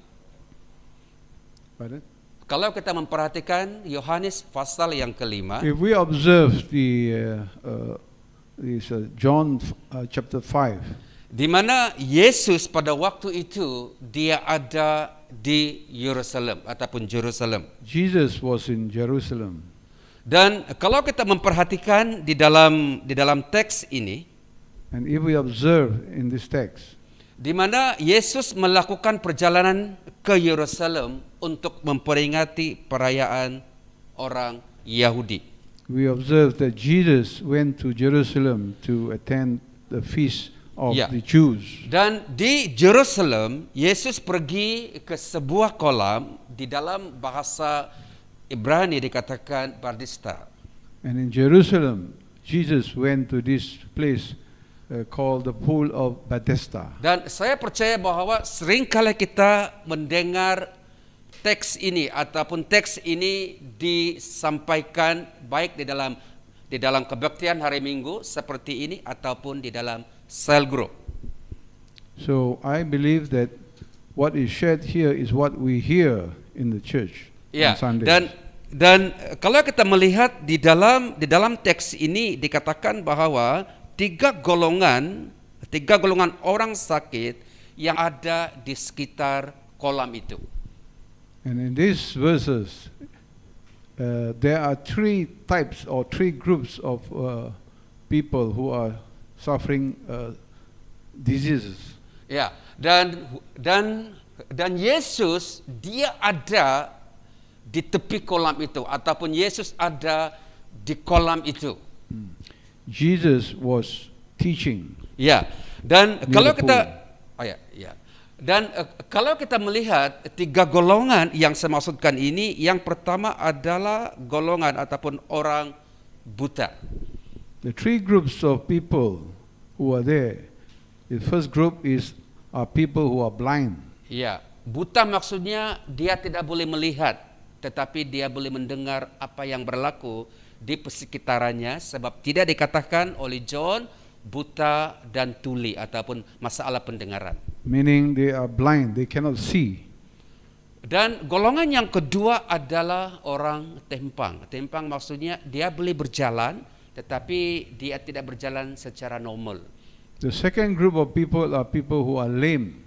Pardon? kalau kita memperhatikan Yohanes pasal yang kelima, If we observe John chapter 5, di mana Yesus pada waktu itu dia ada di Yerusalem ataupun Jerusalem. Jesus was in Jerusalem. Dan kalau kita memperhatikan di dalam teks ini, And if we observe in this text, di mana Yesus melakukan perjalanan ke Yerusalem untuk memperingati perayaan orang Yahudi. we observe that Jesus went to Jerusalem to attend the feast of Yeah. the Jews. Dan di Jerusalem, Yesus pergi ke sebuah kolam, di dalam bahasa Ibrani dikatakan Bardista. And in Jerusalem, Jesus went to this place called the Pool of Bethesda. Dan saya percaya bahwa seringkali kita mendengar teks ini ataupun teks ini disampaikan baik di dalam kebaktian hari Minggu seperti ini ataupun di dalam cell group. So I believe that what is shared here is what we hear in the church Ya, on Sundays. dan kalau kita melihat di dalam teks ini dikatakan bahwa tiga golongan orang sakit yang ada di sekitar kolam itu. And in these verses, there are 3 types or 3 groups of people who are suffering diseases. Ya, dan Yesus dia ada di tepi kolam itu ataupun Yesus ada di kolam itu. Jesus was teaching. Ya, dan Near kalau the kita, pool. oh ya, ya. Dan kalau kita melihat tiga golongan yang saya maksudkan ini, yang pertama adalah golongan ataupun orang buta. The three groups of people who are there. The first group are people who are blind. Ya, buta maksudnya dia tidak boleh melihat, tetapi dia boleh mendengar apa yang berlaku di sekitarannya, sebab tidak dikatakan oleh John buta dan tuli ataupun masalah pendengaran. Meaning they are blind, they cannot see. Dan golongan yang kedua adalah orang tempang. Tempang maksudnya dia boleh berjalan, tetapi dia tidak berjalan secara normal. The second group of people are people who are lame.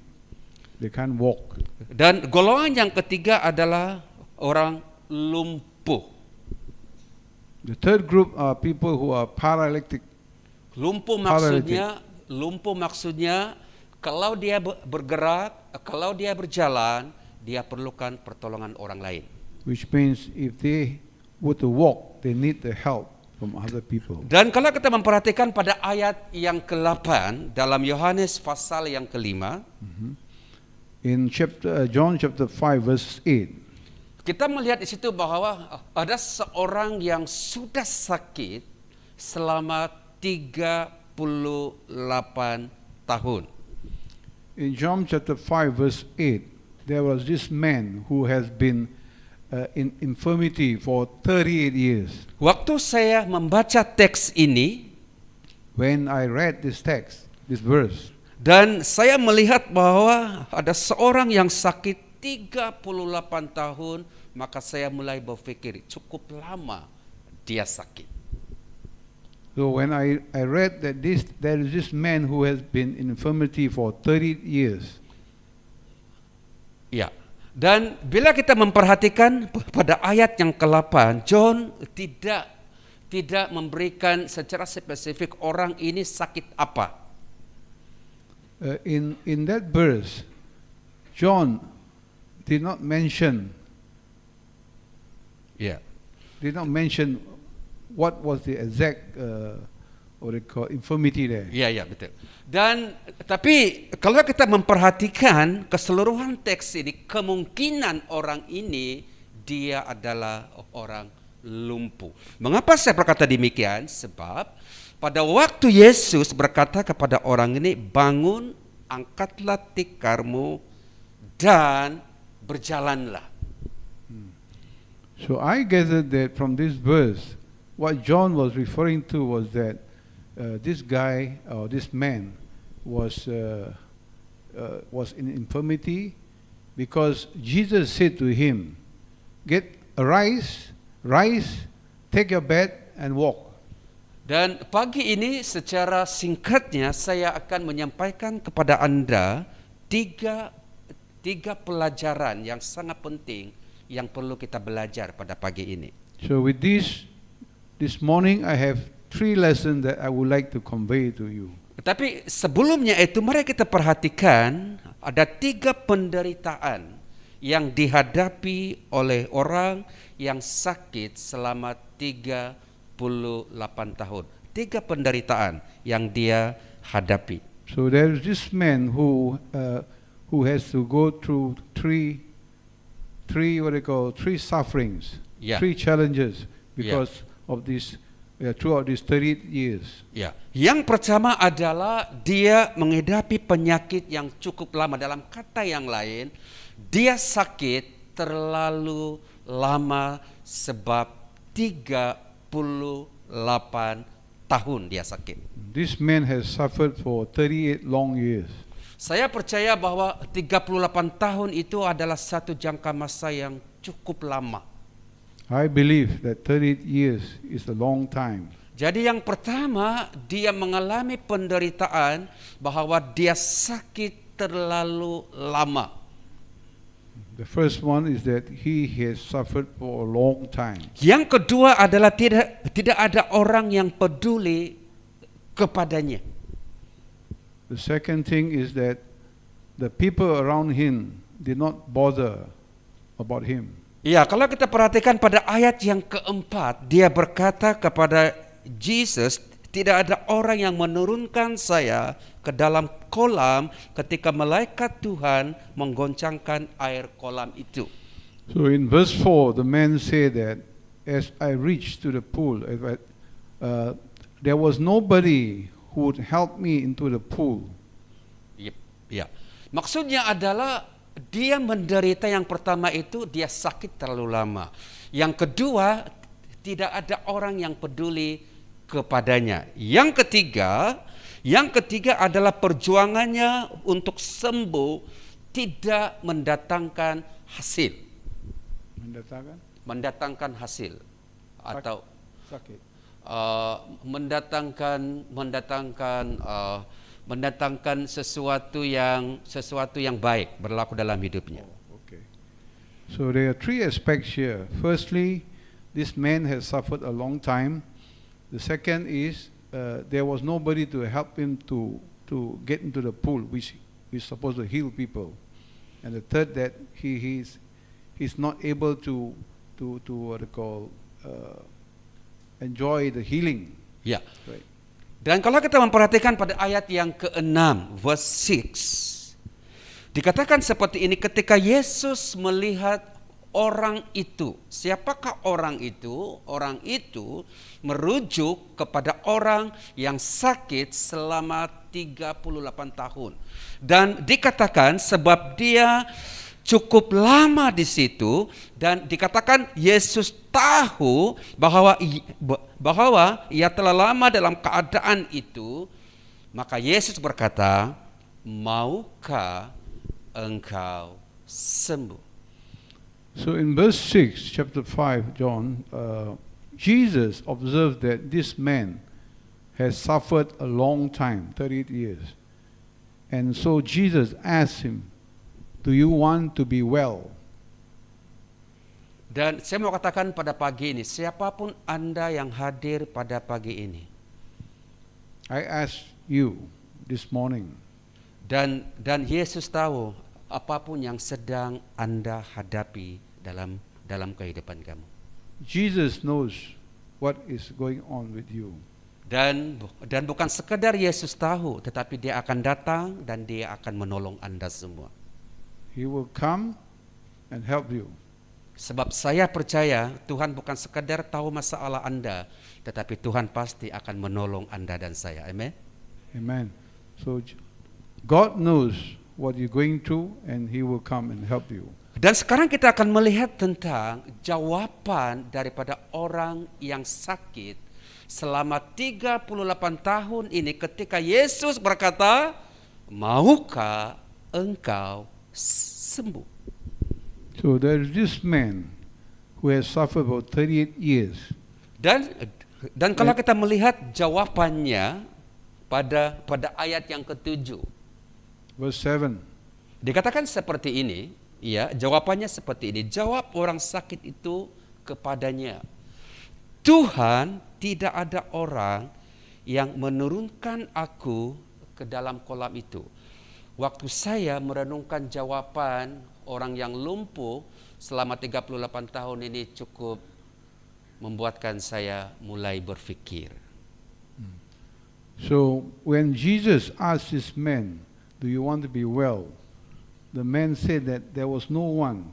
They can't walk. Dan golongan yang ketiga adalah orang lumpuh. The third group are people who are paralytic. Lumpuh maksudnya kalau dia bergerak, kalau dia berjalan, dia perlukan pertolongan orang lain. Which means if they were to walk, they need the help from other people. Dan kalau kita memperhatikan pada ayat yang ke-8 dalam Yohanes pasal yang ke-5, In John chapter 5 verse 8, kita melihat di situ bahwa ada seorang yang sudah sakit selama 38 tahun. in John chapter 5 verse 8, there was this man who has been in infirmity for 38 years. Waktu saya membaca teks ini When I read this text, this verse, dan saya melihat bahwa ada seorang yang sakit 38 tahun, maka saya mulai berpikir cukup lama dia sakit. so when I read that there is this man who has been in infirmity for 30 years, Ya. Dan bila kita memperhatikan pada ayat yang ke-8, John tidak memberikan secara spesifik orang ini sakit apa. in that verse, John did not mention Ya. what was the exact what they call infirmity there. Iya, betul. Dan tapi kalau kita memperhatikan keseluruhan teks ini, kemungkinan orang ini dia adalah orang lumpuh. Mengapa saya berkata demikian? Sebab pada waktu Yesus berkata kepada orang ini, bangun, angkatlah tikarmu dan berjalanlah. So I gathered that from this verse, what John was referring to was that this guy or this man was in infirmity because Jesus said to him, rise, take your bed and walk. Dan pagi ini secara singkatnya saya akan menyampaikan kepada Anda tiga pelajaran yang sangat penting yang perlu kita belajar pada pagi ini. So with this morning I have 3 lessons that I would like to convey to you. Tetapi sebelumnya itu mari kita perhatikan ada 3 penderitaan yang dihadapi oleh orang yang sakit selama 38 tahun. 3 penderitaan yang dia hadapi. So there is this man who has to go through three sufferings, Yeah. 3 challenges because of this throughout these 30 years. Ya, yang pertama adalah dia menghadapi penyakit yang cukup lama. Dalam kata yang lain, dia sakit terlalu lama sebab 38 tahun dia sakit. This man has suffered for 38 long years. Saya percaya bahwa 38 tahun itu adalah satu jangka masa yang cukup lama. I believe that 38 years is a long time. Jadi yang pertama, dia mengalami penderitaan bahwa dia sakit terlalu lama. The first one is that he has suffered for a long time. Yang kedua adalah tidak ada orang yang peduli kepadanya. The second thing is that the people around him did not bother about him. Ya, kalau kita perhatikan pada ayat yang keempat, dia berkata kepada Jesus, tidak ada orang yang menurunkan saya ke dalam kolam ketika malaikat Tuhan menggoncangkan air kolam itu. So in verse 4, the man said that as I reached to the pool, there was nobody who would help me into the pool. Ya. Maksudnya adalah dia menderita, yang pertama itu dia sakit terlalu lama. Yang kedua, tidak ada orang yang peduli kepadanya. Yang ketiga adalah perjuangannya untuk sembuh tidak mendatangkan hasil. Mendatangkan hasil atau Sakit. mendatangkan sesuatu yang baik berlaku dalam hidupnya. Okay. So there are three aspects here. Firstly, this man has suffered a long time. The second is there was nobody to help him to get into the pool, which is supposed to heal people. And the third, that he's not able to what they call enjoy the healing. Ya. Right. Dan kalau kita memperhatikan pada ayat yang ke-6, verse 6, dikatakan seperti ini, ketika Yesus melihat orang itu. Siapakah orang itu? Orang itu merujuk kepada orang yang sakit selama 38 tahun. Dan dikatakan sebab dia cukup lama di situ, dan dikatakan Yesus tahu bahwa ia telah lama dalam keadaan itu, maka Yesus berkata, maukah engkau sembuh? So in verse 6, chapter 5, John, Jesus observed that this man has suffered a long time, 38 years. And so Jesus asked him, do you want to be well? Dan saya mau katakan pada pagi ini, siapapun Anda yang hadir pada pagi ini, I ask you this morning, dan Yesus tahu apapun yang sedang Anda hadapi dalam kehidupan kamu. Jesus knows what is going on with you. Dan bukan sekedar Yesus tahu, tetapi dia akan datang dan dia akan menolong Anda semua. He will come and help you. Sebab saya percaya Tuhan bukan sekedar tahu masalah Anda, tetapi Tuhan pasti akan menolong Anda dan saya. Amen. Amen. So God knows what you're going through, and He will come and help you. Dan sekarang kita akan melihat tentang jawaban daripada orang yang sakit selama 38 tahun ini ketika Yesus berkata, maukah engkau sembuh? So there is this man who has suffered for 38 years. Dan kalau kita melihat jawabannya pada ayat yang ke-7, Verse 7. dikatakan seperti ini, ya, jawabannya seperti ini. Jawab orang sakit itu kepadanya, Tuhan, tidak ada orang yang menurunkan aku ke dalam kolam itu. Waktu saya merenungkan jawaban orang yang lumpuh selama 38 tahun ini cukup membuatkan saya mulai berpikir. So when Jesus asked this man, do you want to be well? The man said that there was no one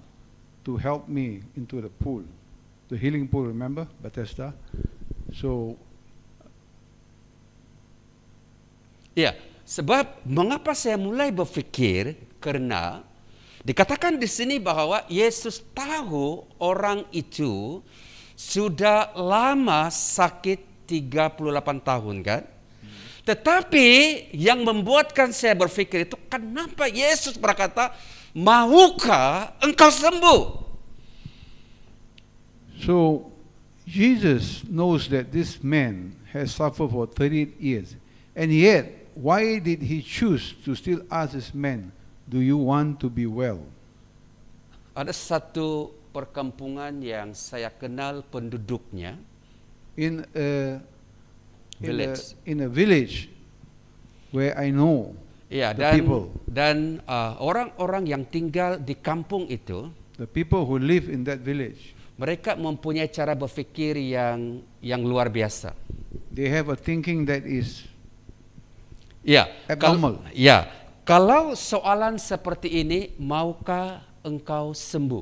to help me into the pool. The healing pool, remember? Bethesda. So Ya, sebab mengapa saya mulai berpikir, karena dikatakan di sini bahwa Yesus tahu orang itu sudah lama sakit 38 tahun kan? Tetapi yang membuatkan saya berpikir itu, kenapa Yesus berkata, maukah engkau sembuh? So Jesus knows that this man has suffered for 38 years. And yet, why did he choose to still ask this man, do you want to be well? Ada satu perkampungan yang saya kenal penduduknya, In a Village. in a village where I know ya, the people, dan orang-orang yang tinggal di kampung itu, the people who live in that village, mereka mempunyai cara berpikir yang luar biasa. they have a thinking that is Ya, abnormal. Ya, kalau soalan seperti ini, maukah engkau sembuh?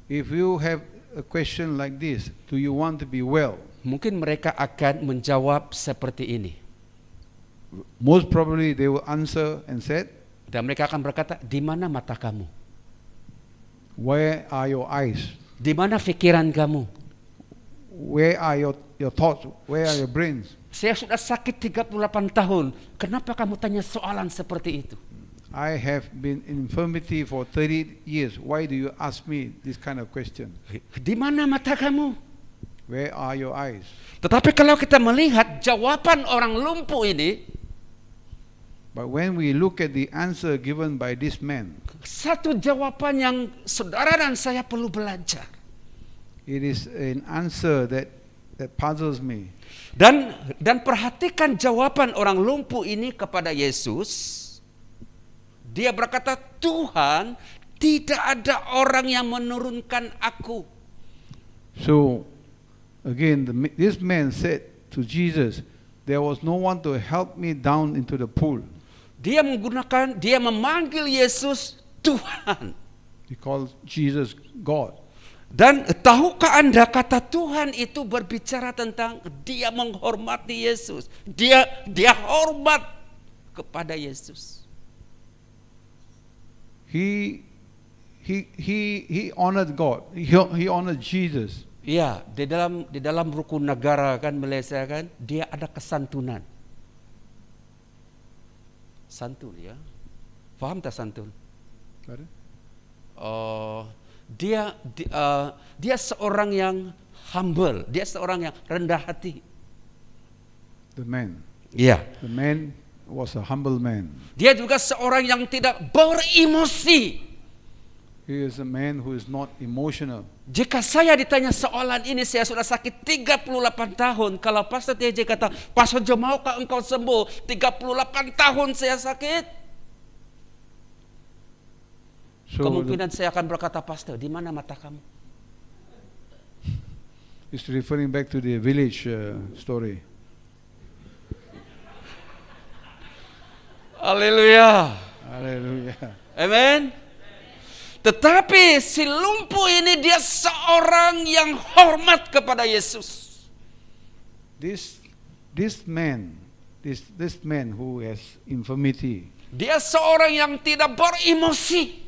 If you have a question like this, do you want to be well? Mungkin mereka akan menjawab seperti ini. Most probably they will answer and said, Dan mereka akan berkata, di mana mata kamu? where are your eyes? Di mana pikiran kamu? Where are your thoughts? Where are your brains? Saya sudah sakit 38 tahun. Kenapa kamu tanya soalan seperti itu? I have been in infirmity for 30 years. Why do you ask me this kind of question? Di mana mata kamu? Where are your eyes? Tetapi kalau kita melihat jawaban orang lumpuh ini, But when we look at the answer given by this man, satu jawaban yang saudara dan saya perlu belajar. it is an answer that puzzles me. Dan perhatikan jawaban orang lumpuh ini kepada Yesus. Dia berkata, Tuhan, tidak ada orang yang menurunkan aku. So, again, this man said to Jesus, there was no one to help me down into the pool. Dia memanggil Yesus Tuhan. He calls Jesus God. Dan tahukah Anda kata Tuhan itu berbicara tentang dia menghormati Yesus. Dia hormat kepada Yesus. He honored God. He honored Jesus. Ya, di dalam rukun negara kan Malaysia kan, dia ada kesantunan. Santun ya. Faham tak santun? Pardon? Dia seorang yang humble, dia seorang yang rendah hati. The man. Ya. The man was a humble man. Dia juga seorang yang tidak beremosi. He is a man who is not emotional. Jika saya ditanya soalan ini, saya sudah sakit 38 tahun. Kalau Pastor TJ kata, Pastor Jo, maukah engkau sembuh? 38 tahun saya sakit. So Kemungkinan saya akan berkata, Pastor, di mana mata kamu? it's referring back to the village story. Haleluya. Hallelujah. Amen. Tetapi si lumpuh ini dia seorang yang hormat kepada Yesus. This man who has infirmity, Dia seorang yang tidak beremosi.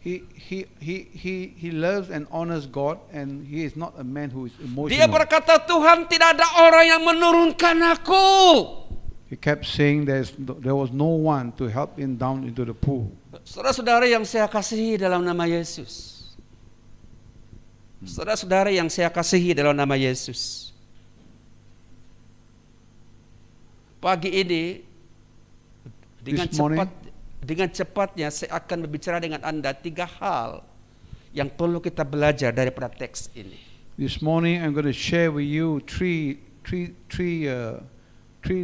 he loves and honors God, and he is not a man who is Dia emotional. berkata, Tuhan, tidak ada orang yang menurunkan aku. He kept saying there was no one to help him down into the pool. Saudara-saudara yang saya kasihi dalam nama Yesus. Saudara-saudara yang saya kasihi dalam nama Yesus. Pagi ini dengan cepatnya saya akan berbicara dengan Anda 3 hal yang perlu kita belajar daripada teks ini. This morning I'm going to share with you three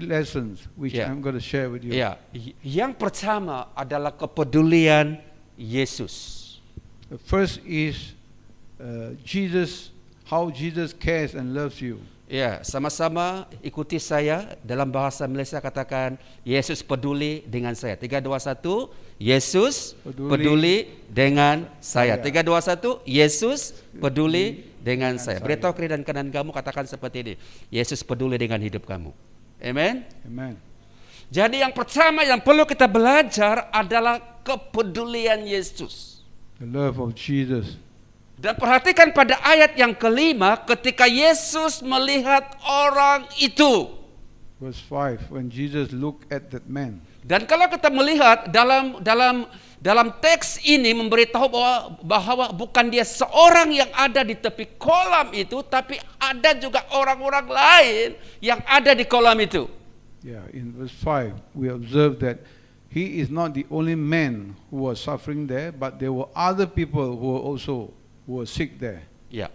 lessons which Yeah. I'm going to share with you. Ya, yang pertama adalah kepedulian Yesus. The first is how Jesus cares and loves you. Ya, sama-sama ikuti saya dalam bahasa Malaysia katakan Yesus peduli dengan saya. 3, 2, 1. Yesus peduli dengan saya. 3, 2, 1. Yesus peduli dengan saya. Beritahu kiri dan kanan kamu, katakan seperti ini. Yesus peduli dengan hidup kamu. Amen. Amen. Jadi yang pertama yang perlu kita belajar adalah kepedulian Yesus. The love of Jesus. Dan perhatikan pada ayat yang kelima, ketika Yesus melihat orang itu. Verse 5, when Jesus looked at that man. Dan kalau kita melihat dalam teks ini memberitahu bahwa bukan dia seorang yang ada di tepi kolam itu, tapi ada juga orang-orang lain yang ada di kolam itu. Yeah, in verse 5, we observe that he is not the only man who was suffering there, but there were other people who were sick there. Ya.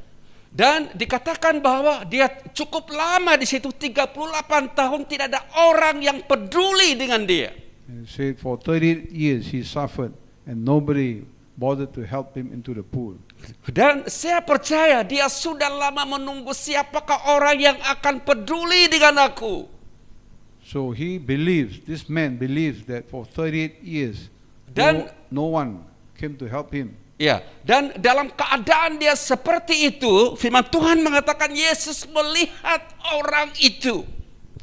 Dan dikatakan bahwa dia cukup lama di situ, 38 tahun tidak ada orang yang peduli dengan dia. And it said for 30 years he suffered and nobody bothered to help him into the pool. Dan saya percaya dia sudah lama menunggu siapakah orang yang akan peduli dengan aku. So this man believes that for 38 years, Dan- no one came to help him. Ya, dan dalam keadaan dia seperti itu, firman Tuhan mengatakan Yesus melihat orang itu.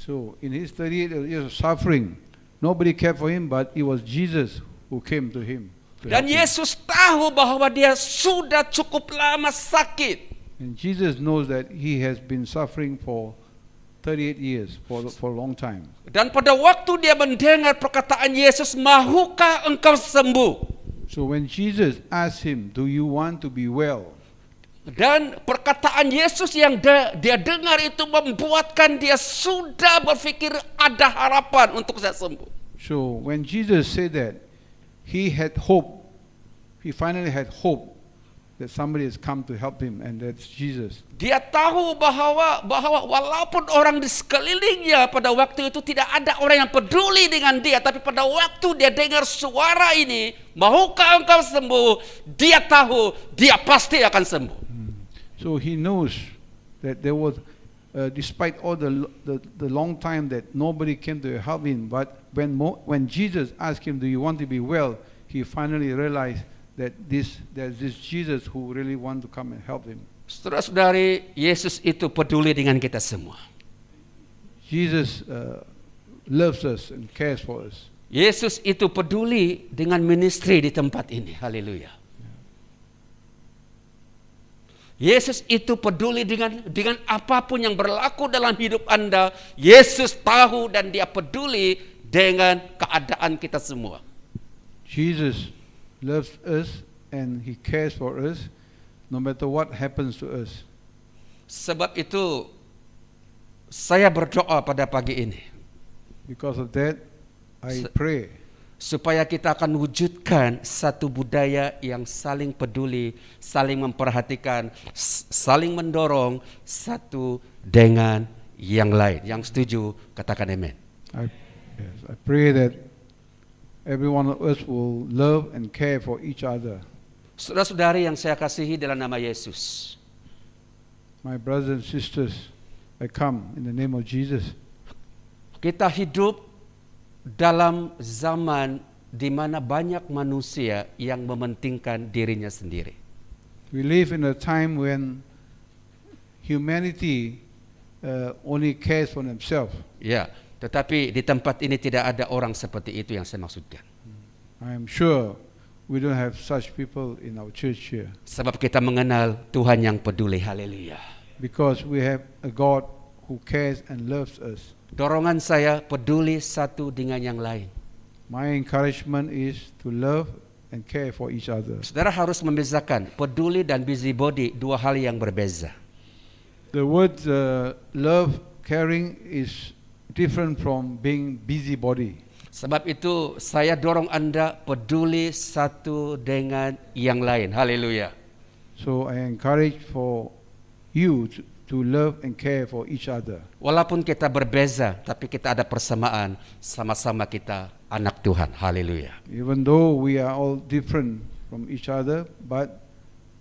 So in his 38 years of suffering, nobody cared for him, but it was Jesus who came to him. to Dan help him. Yesus tahu bahwa dia sudah cukup lama sakit. And Jesus knows that he has been suffering for 38 years, for a long time. Dan pada waktu dia mendengar perkataan Yesus, mahukah engkau sembuh? So when Jesus asked him, do you want to be well? Dan perkataan Yesus yang dia dengar itu membuatkan dia sudah berpikir ada harapan untuk saya sembuh. So when Jesus said that, he had hope. He finally had hope that somebody has come to help him, and that's Jesus. Dia tahu bahwa walaupun orang di sekelilingnya pada waktu itu tidak ada orang yang peduli dengan dia, tapi pada waktu dia dengar suara ini, mahukah engkau sembuh? Dia tahu dia pasti akan sembuh. So he knows that there was, despite all the long time that nobody came to help him, but when Jesus asked him, do you want to be well, he finally realized that there's this Jesus who really want to come and help him. Saudara-saudari, Yesus itu peduli dengan kita semua. Jesus loves us and cares for us. Yesus itu peduli dengan ministry di tempat ini. Haleluya. Yesus itu peduli dengan apapun yang berlaku dalam hidup Anda. Yesus tahu dan dia peduli dengan keadaan kita semua. Jesus loves us and he cares for us no matter what happens to us. Sebab itu saya berdoa pada pagi ini Because of that, I pray supaya kita akan wujudkan satu budaya yang saling peduli, saling memperhatikan, saling mendorong satu dengan yang lain. Yang setuju katakan amin. I pray that every one of us will love and care for each other. Saudara-saudari yang saya kasihi dalam nama Yesus, My brothers and sisters, I come in the name of Jesus. kita hidup dalam zaman di mana banyak manusia yang mementingkan dirinya sendiri. We live in a time when humanity only cares for themselves. Ya, tetapi di tempat ini tidak ada orang seperti itu yang saya maksudkan. I am sure we don't have such people in our church here Sebab kita mengenal Tuhan yang peduli. Haleluya. because we have a God who cares and loves us. Dorongan saya peduli satu dengan yang lain. My encouragement is to love and care for each other. Saudara harus membezakan peduli dan busybody, dua hal yang berbeza. The word love, caring is different from being busybody. Sebab itu saya dorong Anda peduli satu dengan yang lain. Haleluya. So I encourage for you to love and care for each other. Walaupun kita berbeza, tapi kita ada persamaan, sama-sama kita anak Tuhan. Haleluya. Even though we are all different from each other, but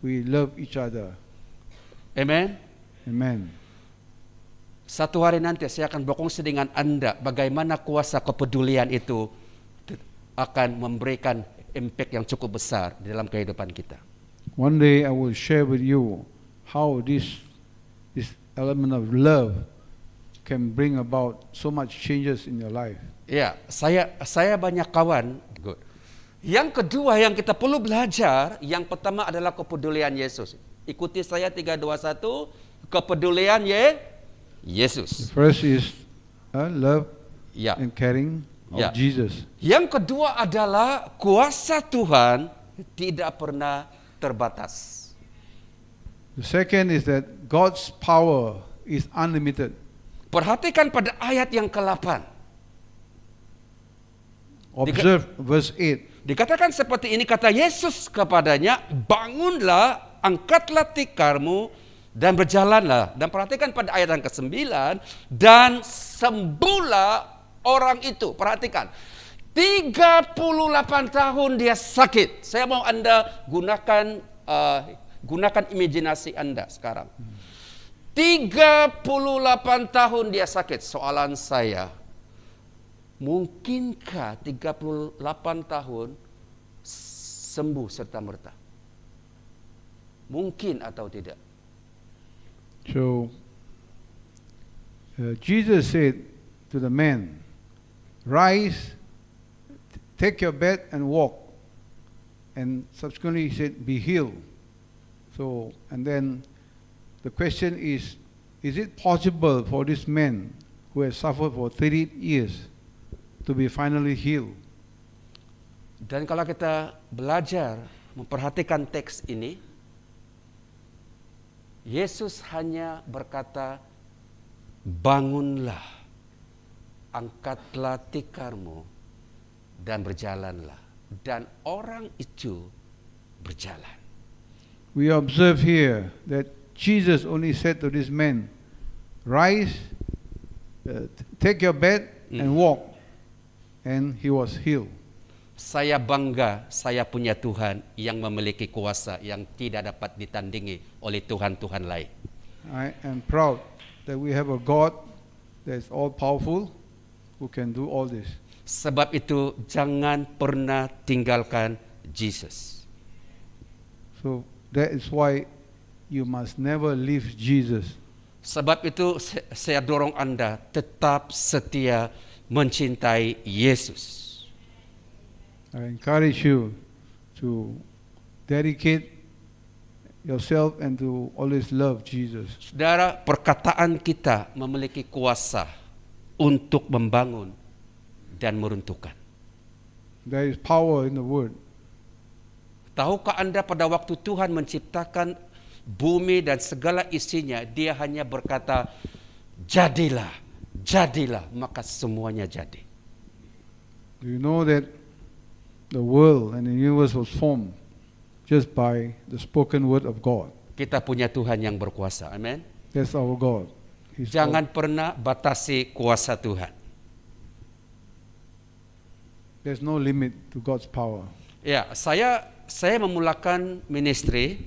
we love each other. Amen. Amen. Satu hari nanti saya akan berkongsi dengan Anda bagaimana kuasa kepedulian itu akan memberikan impact yang cukup besar di dalam kehidupan kita. One day I will share with you how this element of love can bring about so much changes in your life. Ya, saya banyak kawan. Good. Yang kedua yang kita perlu belajar, yang pertama adalah kepedulian Yesus. Ikuti saya 3, 2, 1. Kepedulian Yesus. The first is love Ya. and caring of Yeah. Jesus. Yang kedua adalah kuasa Tuhan tidak pernah terbatas. The second is that God's power is unlimited. Perhatikan pada ayat yang ke-8. Observe verse 8. Dikatakan seperti ini, kata Yesus kepadanya, bangunlah, angkatlah tikarmu, dan berjalanlah. Dan perhatikan pada ayat yang ke-9, dan sembuhlah orang itu. Perhatikan, 38 tahun dia sakit. Saya mau Anda gunakan imajinasi Anda sekarang. 38 tahun dia sakit. Soalan saya, mungkinkah 38 tahun sembuh serta-merta? Mungkin atau tidak? So, Jesus said to the man, rise, take your bed and walk. And subsequently he said, be healed. So, and then the question is it possible for this man who has suffered for 38 years to be finally healed? Dan kalau kita belajar memperhatikan teks ini, Yesus hanya berkata, bangunlah, angkatlah tikarmu, dan berjalanlah. Dan orang itu berjalan. We observe here that Jesus only said to this man, rise, take your bed and walk. And he was healed. Saya bangga saya punya Tuhan yang memiliki kuasa yang tidak dapat ditandingi oleh Tuhan-Tuhan lain. I am proud that we have a God that is all powerful who can do all this. Sebab itu jangan pernah tinggalkan Jesus. So that is why you must never leave Jesus. Sebab itu saya dorong Anda tetap setia mencintai Yesus. I encourage you to dedicate yourself and to always love Jesus. Saudara, perkataan kita memiliki kuasa untuk membangun dan meruntuhkan. There is power in the word. Tahukah Anda pada waktu Tuhan menciptakan bumi dan segala isinya, Dia hanya berkata, jadilah, jadilah, maka semuanya jadi. Do you know that the world and the universe was formed just by the spoken word of God? Kita punya Tuhan yang berkuasa, amin. That's our God. He's Jangan pernah batasi kuasa Tuhan. There's no limit to God's power. Ya, saya memulakan ministry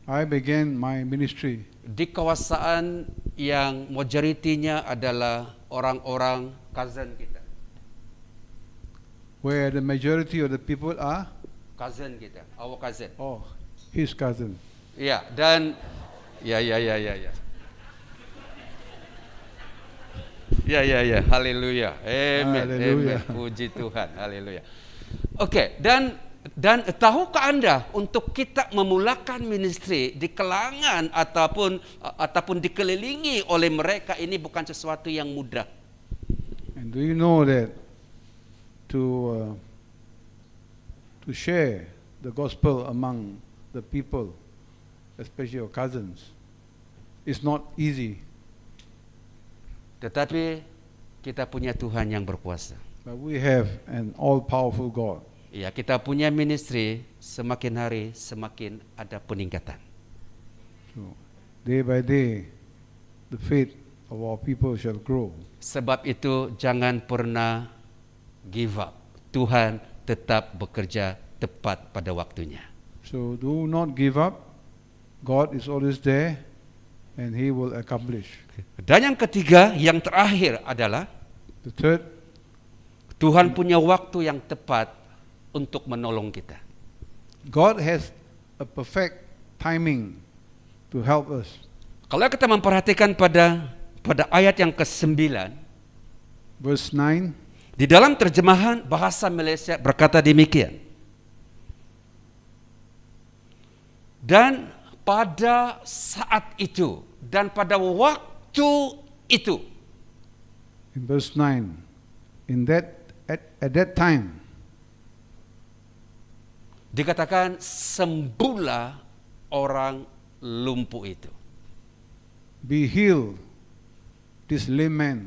I began my ministry di kawasan yang majoritinya adalah orang-orang cousin kita. where the majority of the people are Cousin kita, our cousin. his cousin. Ya, dan ya. Ya, haleluya. Amen. Haleluya. Amen. Puji Tuhan. Haleluya. Oke, dan tahukah Anda untuk kita memulakan ministry di kalangan ataupun dikelilingi oleh mereka ini bukan sesuatu yang mudah. And do you know that to share the gospel among the people, especially your cousins, is not easy. Tetapi kita punya Tuhan yang berkuasa. But we have an all-powerful God. Ya, kita punya ministry semakin hari semakin ada peningkatan. So, day by day, the faith of our people shall grow. Sebab itu jangan pernah give up. Tuhan tetap bekerja tepat pada waktunya. So do not give up. God is always there, and He will accomplish. Dan yang ketiga, yang terakhir adalah The third, Tuhan punya waktu yang tepat untuk menolong kita. God has a perfect timing to help us. Kalau kita memperhatikan pada ayat yang ke-9, Verse 9, di dalam terjemahan bahasa Malaysia berkata demikian. Dan pada saat itu dan pada waktu itu, in verse 9, at that time, dikatakan sembuhlah orang lumpuh itu. be healed this lame man.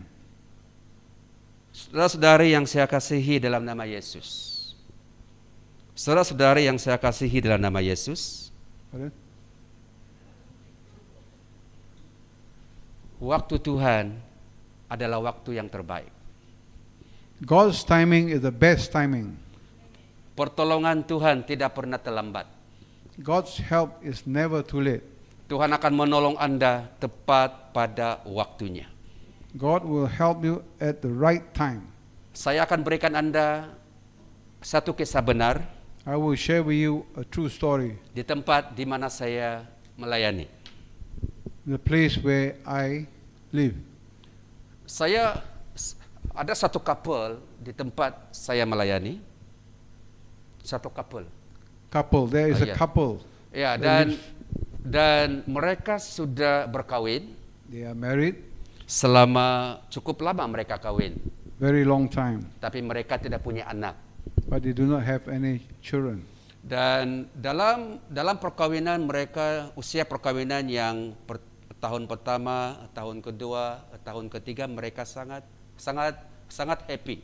Saudara-saudari yang saya kasihi dalam nama Yesus. Saudara-saudari yang saya kasihi dalam nama Yesus. Pardon? Waktu Tuhan adalah waktu yang terbaik. God's timing is the best timing. Pertolongan Tuhan tidak pernah terlambat. God's help is never too late. Tuhan akan menolong Anda tepat pada waktunya. God will help you at the right time. Saya akan berikan Anda satu kisah benar I will share with you a true story. di tempat di mana saya melayani. The place where I live. Saya ada satu couple di tempat saya melayani. Satu couple. There is Oh, a yeah. couple. Ya, that dan mereka sudah berkawin They are married selama cukup lama mereka kawin, very long time, tapi mereka tidak punya anak. but they do not have any children. Dan dalam perkawinan mereka, usia perkawinan yang tahun pertama, tahun kedua, tahun ketiga mereka sangat happy.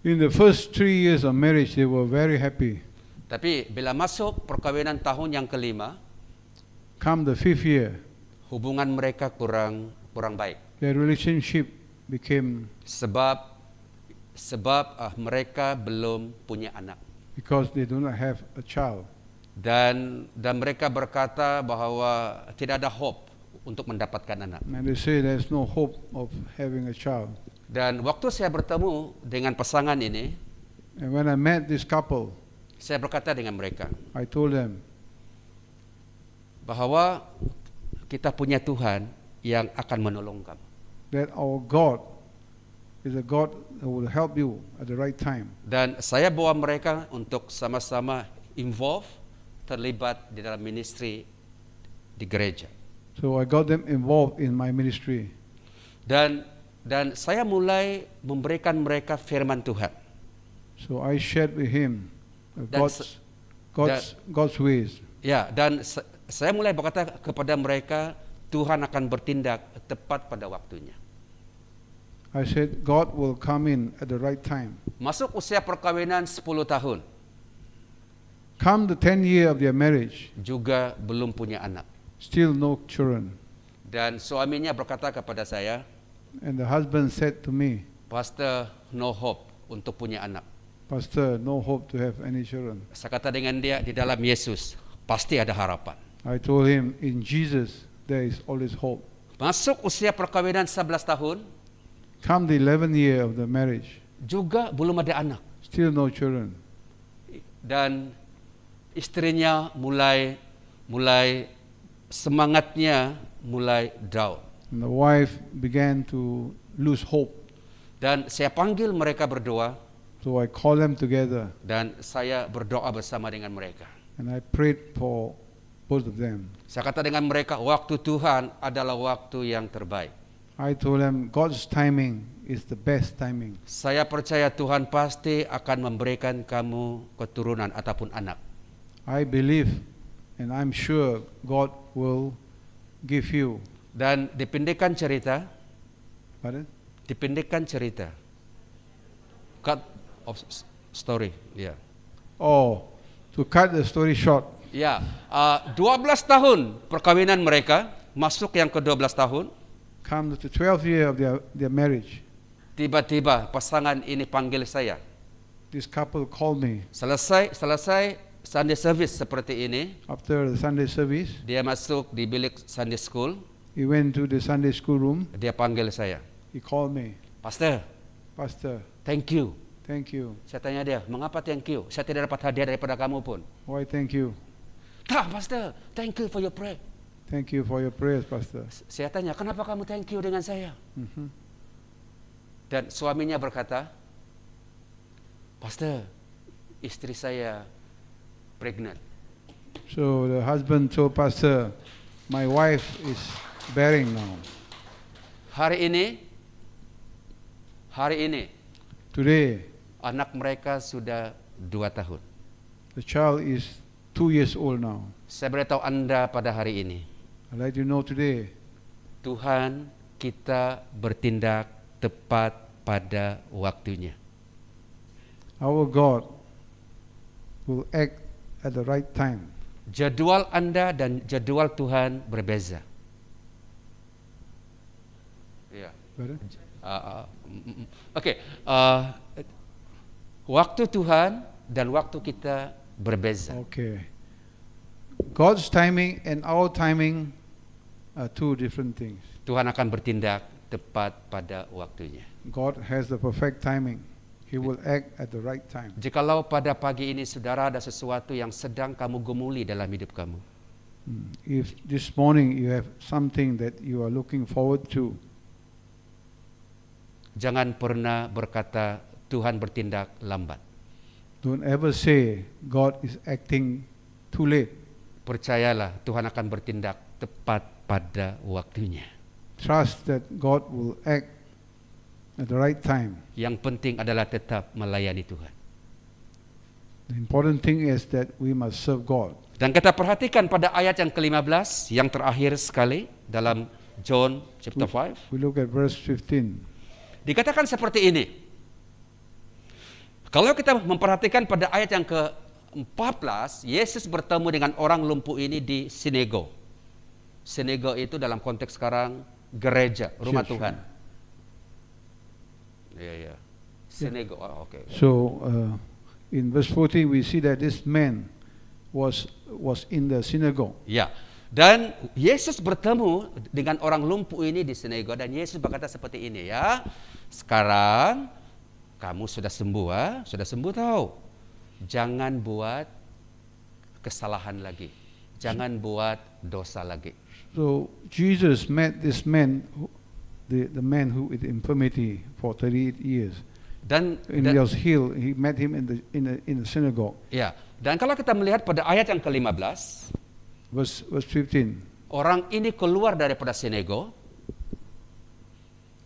In the first 3 years of marriage, they were very happy. Tapi bila masuk perkawinan tahun yang kelima, Come the 5th year, hubungan mereka kurang baik. their relationship became, Sebab mereka belum punya anak. because they do not have a child. Dan mereka berkata bahwa tidak ada hope untuk mendapatkan anak. And they say there's no hope of having a child. Dan waktu saya bertemu dengan pasangan ini, And when I met this couple, saya berkata dengan mereka I told them, bahwa kita punya Tuhan yang akan menolong kamu. that our God is a God who will help you at the right time. Dan saya bawa mereka untuk sama-sama terlibat di dalam ministry di gereja. So I got them involved in my ministry. Dan saya mulai memberikan mereka firman Tuhan. So I shared with him That's- God's ways. Ya, dan saya mulai berkata kepada mereka, Tuhan akan bertindak tepat pada waktunya. I said God will come in at the right time. Masuk usia perkawinan 10 tahun, Come the 10th year of their marriage, juga belum punya anak. still no children. Dan suaminya berkata kepada saya, And the husband said to me, Pastor, no hope untuk punya anak. Pastor, no hope to have any children. Saya kata dengan dia, di dalam Yesus pasti ada harapan. I told him, in Jesus there is always hope. Masuk usia perkawinan 11 tahun, Come the 11th year of the marriage, juga belum ada anak. still no children. Dan istrinya mulai semangatnya mulai down. And the wife began to lose hope. Dan saya panggil mereka berdua, So I called them together dan saya berdoa bersama dengan mereka. and I prayed for both of them. Saya kata dengan mereka, waktu Tuhan adalah waktu yang terbaik. I told them God's timing is the best timing. Saya percaya Tuhan pasti akan memberikan kamu keturunan ataupun anak. I believe and I'm sure God will give you. Dan dipendekkan cerita, Pardon? cut of story, ya. Oh, to cut the story short, Ya, 12 tahun perkawinan mereka, masuk yang ke-12 tahun, come the 12th year of their marriage, tiba-tiba pasangan ini panggil saya. this couple called me Selesai Sunday service seperti ini, after the Sunday service. dia masuk di bilik Sunday school, He went to the Sunday school room. dia panggil saya. He called me, Pastor, Pastor, thank you. thank you. Saya tanya dia, mengapa thank you? Saya tidak dapat hadiah daripada kamu pun. Why thank you? Tak, Pastor, thank you for your prayer. Thank you for your prayers, Pastor. Saya tanya, kenapa kamu thank you dengan saya? Mhm. Dan suaminya berkata, Pastor, istri saya pregnant. So the husband told Pastor, my wife is bearing now. Hari ini, Today, anak mereka sudah 2 tahun. the child is 2 years old now. Saya beritahu Anda pada hari ini, I'd like you to know today, Tuhan kita bertindak tepat pada waktunya. our God will act at the right time. Jadwal Anda dan jadwal Tuhan berbeza. Ya. Better? Oke, waktu Tuhan dan waktu kita berbeza. Okay. God's timing and our timing are two different things. Tuhan akan bertindak tepat pada waktunya. God has the perfect timing. He will act at the right time. Jikalau pada pagi ini saudara ada sesuatu yang sedang kamu gumuli dalam hidup kamu, If this morning you have something that you are looking forward to, jangan pernah berkata Tuhan bertindak lambat. don't ever say God is acting too late. Percayalah Tuhan akan bertindak tepat pada waktunya. Trust that God will act at the right time. Yang penting adalah tetap melayani Tuhan. The important thing is that we must serve God. Dan kita perhatikan pada ayat yang ke-15 yang terakhir sekali dalam John chapter 5. We look at verse 15. Dikatakan seperti ini. Kalau kita memperhatikan pada ayat yang ke-14, Yesus bertemu dengan orang lumpuh ini di sinagog. Sinagog itu dalam konteks sekarang gereja, rumah Church. Tuhan. Ya. Sinagog. Oh, oke. So in verse 14 we see that this man was in the synagogue. Ya. Dan Yesus bertemu dengan orang lumpuh ini di sinagog dan Yesus berkata seperti ini ya. Sekarang kamu sudah sembuh, sudah sembuh tahu. Jangan buat kesalahan lagi. Jangan buat dosa lagi. So Jesus met this man, the man who with infirmity for 38 years. Dan And he was healed. He met him in the synagogue. ya, dan kalau kita melihat pada ayat yang ke-15, Verse 15. orang ini keluar daripada sinagog.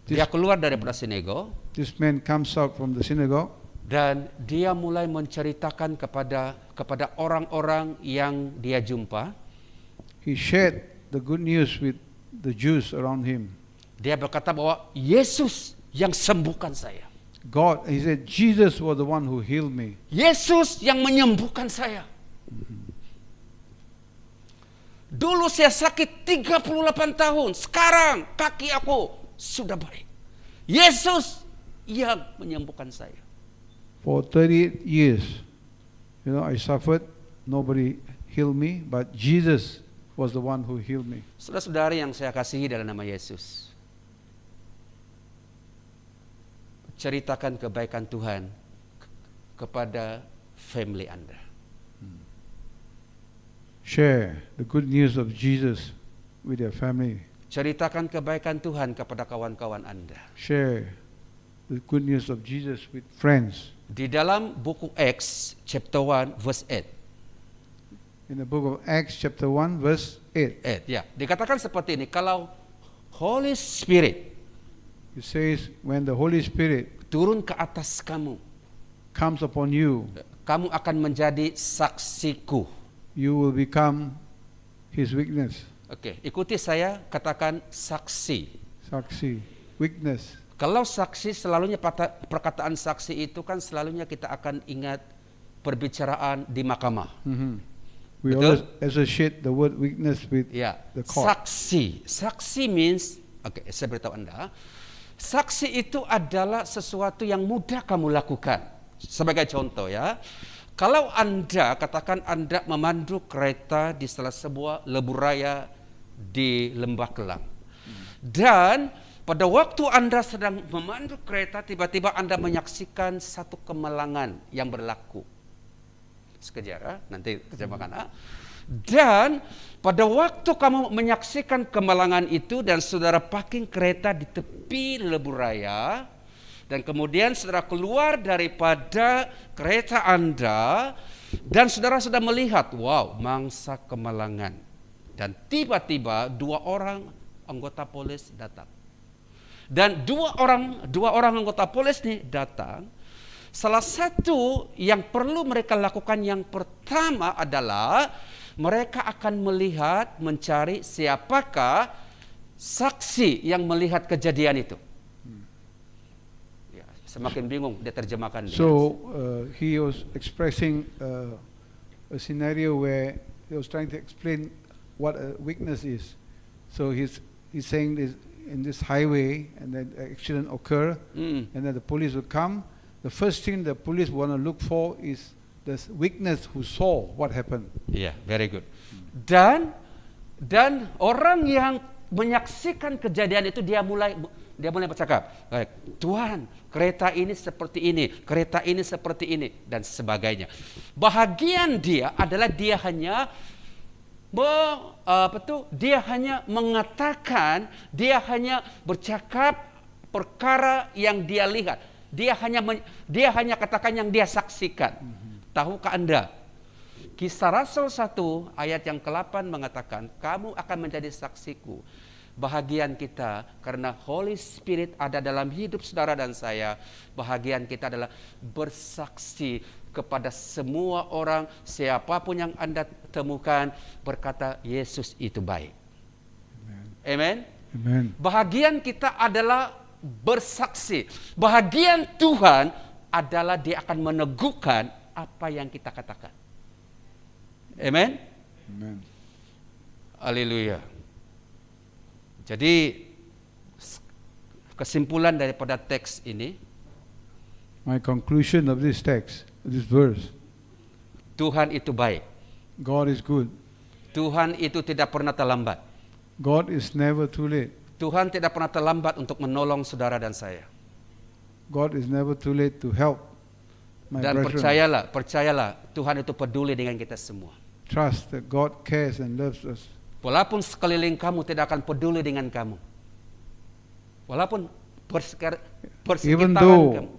Dia keluar daripada sinagog This man comes out from the synagogue dan dia mulai menceritakan kepada orang-orang yang dia jumpa. he shared the good news with the Jews around him. Dia berkata bahwa Yesus yang sembuhkan saya. He said, Jesus was the one who healed me. Yesus yang menyembuhkan saya. Dulu saya sakit 38 tahun, sekarang kaki aku sudah baik. Yesus yang menyembuhkan saya. For 38 years, I suffered. Nobody healed me, but Jesus was the one who healed me. Saudara-saudari yang saya kasihi dalam nama Yesus, ceritakan kebaikan Tuhan kepada family Anda. Share the good news of Jesus with your family. Ceritakan kebaikan Tuhan kepada kawan-kawan Anda. Share the good news of Jesus with friends. Di dalam buku Acts chapter 1 verse 8. In the book of Acts chapter 1 verse 8, Ya, dikatakan seperti ini, kalau Holy Spirit it says, when the Holy Spirit turun ke atas kamu, comes upon you, kamu akan menjadi saksiku. you will become His witness. Oke, ikuti saya, katakan saksi. Saksi, witness. Kalau saksi, selalunya perkataan saksi itu kan selalunya kita akan ingat perbicaraan di mahkamah. We Betul? always associate the word witness with Ya, the court. saksi. Saksi means, saya beritahu Anda, saksi itu adalah sesuatu yang mudah kamu lakukan. Sebagai contoh ya, kalau Anda, katakan Anda memandu kereta di salah sebuah lebuh raya di Lembah Kelang. Dan pada waktu Anda sedang memandu kereta, tiba-tiba Anda menyaksikan satu kemalangan yang berlaku. Sekejap ya, nanti terjemahkan. Dan pada waktu kamu menyaksikan kemalangan itu dan saudara parking kereta di tepi lebuh raya, dan kemudian saudara keluar daripada kereta Anda dan saudara sudah melihat, wow, mangsa kemalangan. Dan tiba-tiba dua orang anggota polis datang. Dan dua orang anggota polis ini datang. Salah satu yang perlu mereka lakukan yang pertama adalah mereka akan melihat, mencari siapakah saksi yang melihat kejadian itu. Ya, semakin bingung dia terjemahkan. So he was expressing a scenario where he was trying to explain what a witness is. So he's saying this, in this highway and then accident occur, Mm. and then the police will come, the first thing the police want to look for is the witness who saw what happened. Iya, very good. Dan orang yang menyaksikan kejadian itu dia mulai bercakap, baik, Tuhan, kereta ini seperti ini, kereta ini seperti ini dan sebagainya. Bahagian dia adalah dia hanya dia hanya mengatakan, dia hanya bercakap perkara yang dia lihat. Dia hanya katakan yang dia saksikan. Tahukah Anda? Kisah Rasul 1 ayat yang ke-8 mengatakan, kamu akan menjadi saksiku. Bahagian kita karena Holy Spirit ada dalam hidup saudara dan saya. Bahagian kita adalah bersaksi kepada semua orang, siapapun yang Anda temukan, berkata Yesus itu baik. Amen. Amen. Bahagian kita adalah bersaksi. Bahagian Tuhan adalah dia akan meneguhkan apa yang kita katakan. Amen. Amen. Haleluya. Jadi kesimpulan daripada teks ini, My conclusion of this text, this verse, Tuhan itu baik. God is good. Tuhan itu tidak pernah terlambat. God is never too late. Tuhan tidak pernah terlambat untuk menolong saudara dan saya. God is never too late to help my Dan brethren. percayalah, Tuhan itu peduli dengan kita semua. Trust that God cares and loves us. Walaupun sekeliling kamu tidak akan peduli dengan kamu. Walaupun Even persekitaran though kamu.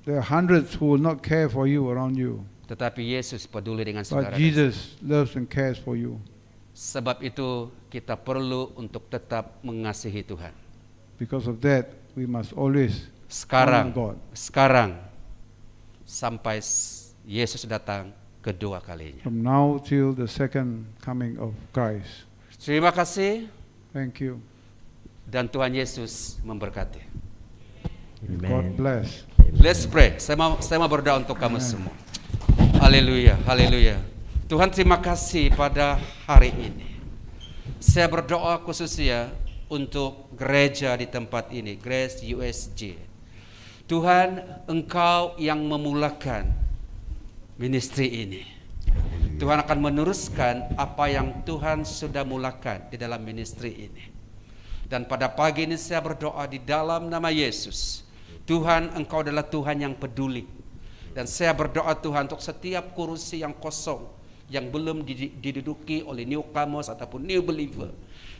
there are hundreds who will not care for you around you, Tetapi Yesus peduli dengan but saudara. Jesus loves and cares for you. Sebab itu kita perlu untuk tetap mengasihi Tuhan. Because of that, we must always Sekarang, honor God. sekarang sampai Yesus datang kedua kalinya. From now till the second coming of Christ. Terima kasih Thank you. dan Tuhan Yesus memberkati. God bless. Let's pray. Saya mau berdoa untuk kamu semua. Haleluya, haleluya. Tuhan terima kasih pada hari ini. Saya berdoa khususnya untuk gereja di tempat ini, Grace USG. Tuhan, Engkau yang memulakan ministry ini. Tuhan akan meneruskan apa yang Tuhan sudah mulakan di dalam ministry ini. Dan pada pagi ini saya berdoa di dalam nama Yesus. Tuhan, Engkau adalah Tuhan yang peduli. Dan saya berdoa Tuhan untuk setiap kursi yang kosong, yang belum diduduki oleh newcomers ataupun new believer.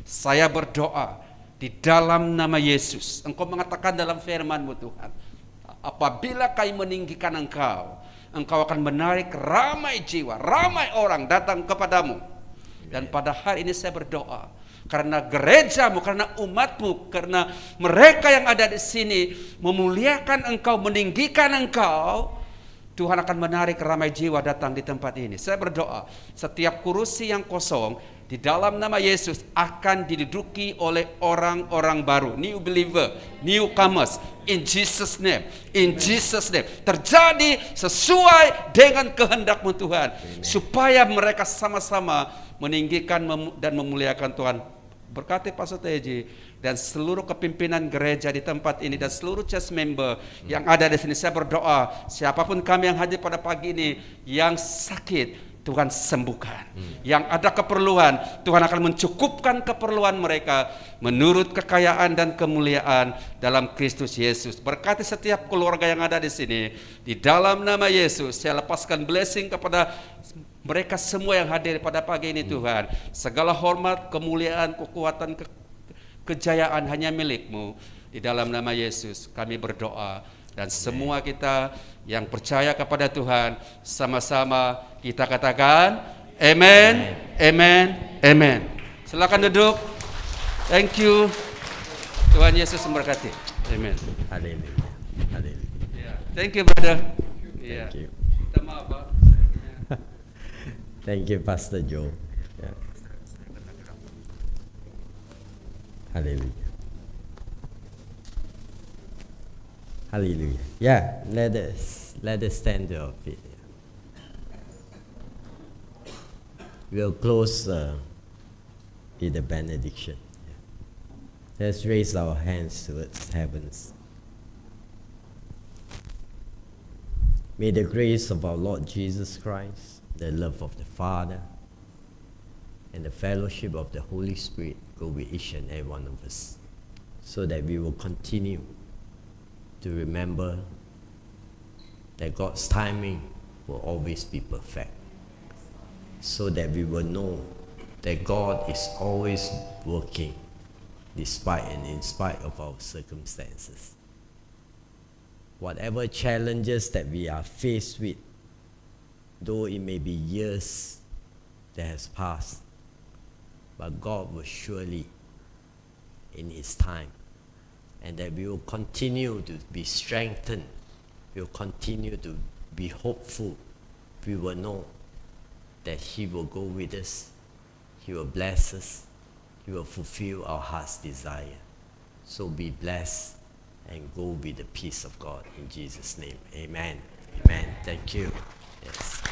Saya berdoa di dalam nama Yesus. Engkau mengatakan dalam firman-Mu Tuhan, apabila kami meninggikan Engkau, Engkau akan menarik ramai jiwa, ramai orang datang kepadamu. Dan pada hari ini saya berdoa, karena gerejamu, karena umatmu, karena mereka yang ada di sini memuliakan Engkau, meninggikan Engkau, Tuhan akan menarik ramai jiwa datang di tempat ini. Saya berdoa, setiap kursi yang kosong di dalam nama Yesus akan diduduki oleh orang-orang baru, new believer, newcomers, in Jesus name, in Jesus name. Terjadi sesuai dengan kehendak-Mu Tuhan, supaya mereka sama-sama meninggikan dan memuliakan Tuhan. Berkati Pastor Teji dan seluruh kepimpinan gereja di tempat ini dan seluruh church member yang ada di sini. Saya berdoa, siapapun kami yang hadir pada pagi ini yang sakit, Tuhan sembuhkan. Yang ada keperluan, Tuhan akan mencukupkan keperluan mereka menurut kekayaan dan kemuliaan dalam Kristus Yesus. Berkati setiap keluarga yang ada di sini. Di dalam nama Yesus, saya lepaskan blessing kepada mereka semua yang hadir pada pagi ini Tuhan. Segala hormat, kemuliaan, kekuatan, kejayaan hanya milik-Mu. Di dalam nama Yesus kami berdoa. Dan semua kita yang percaya kepada Tuhan, sama-sama kita katakan amen, amen, amen. Silakan duduk. Thank you. Tuhan Yesus memberkati. Amen. Hallelujah. Hallelujah. Thank you, brother. Thank you. Minta maaf, Pak. Thank you, Pastor Joe. Yeah. Hallelujah. Hallelujah. Yeah, let us stand to our feet. We'll close with the benediction. Let's raise our hands towards heavens. May the grace of our Lord Jesus Christ, the love of the Father, and the fellowship of the Holy Spirit go with each and every one of us, so that we will continue to remember that God's timing will always be perfect, so that we will know that God is always working despite and in spite of our circumstances. Whatever challenges that we are faced with, though it may be years that has passed, but God will surely, in His time, and that we will continue to be strengthened, we will continue to be hopeful, we will know that He will go with us, He will bless us, He will fulfill our heart's desire. So be blessed and go with the peace of God in Jesus' name. Amen. Amen. Thank you. Yes.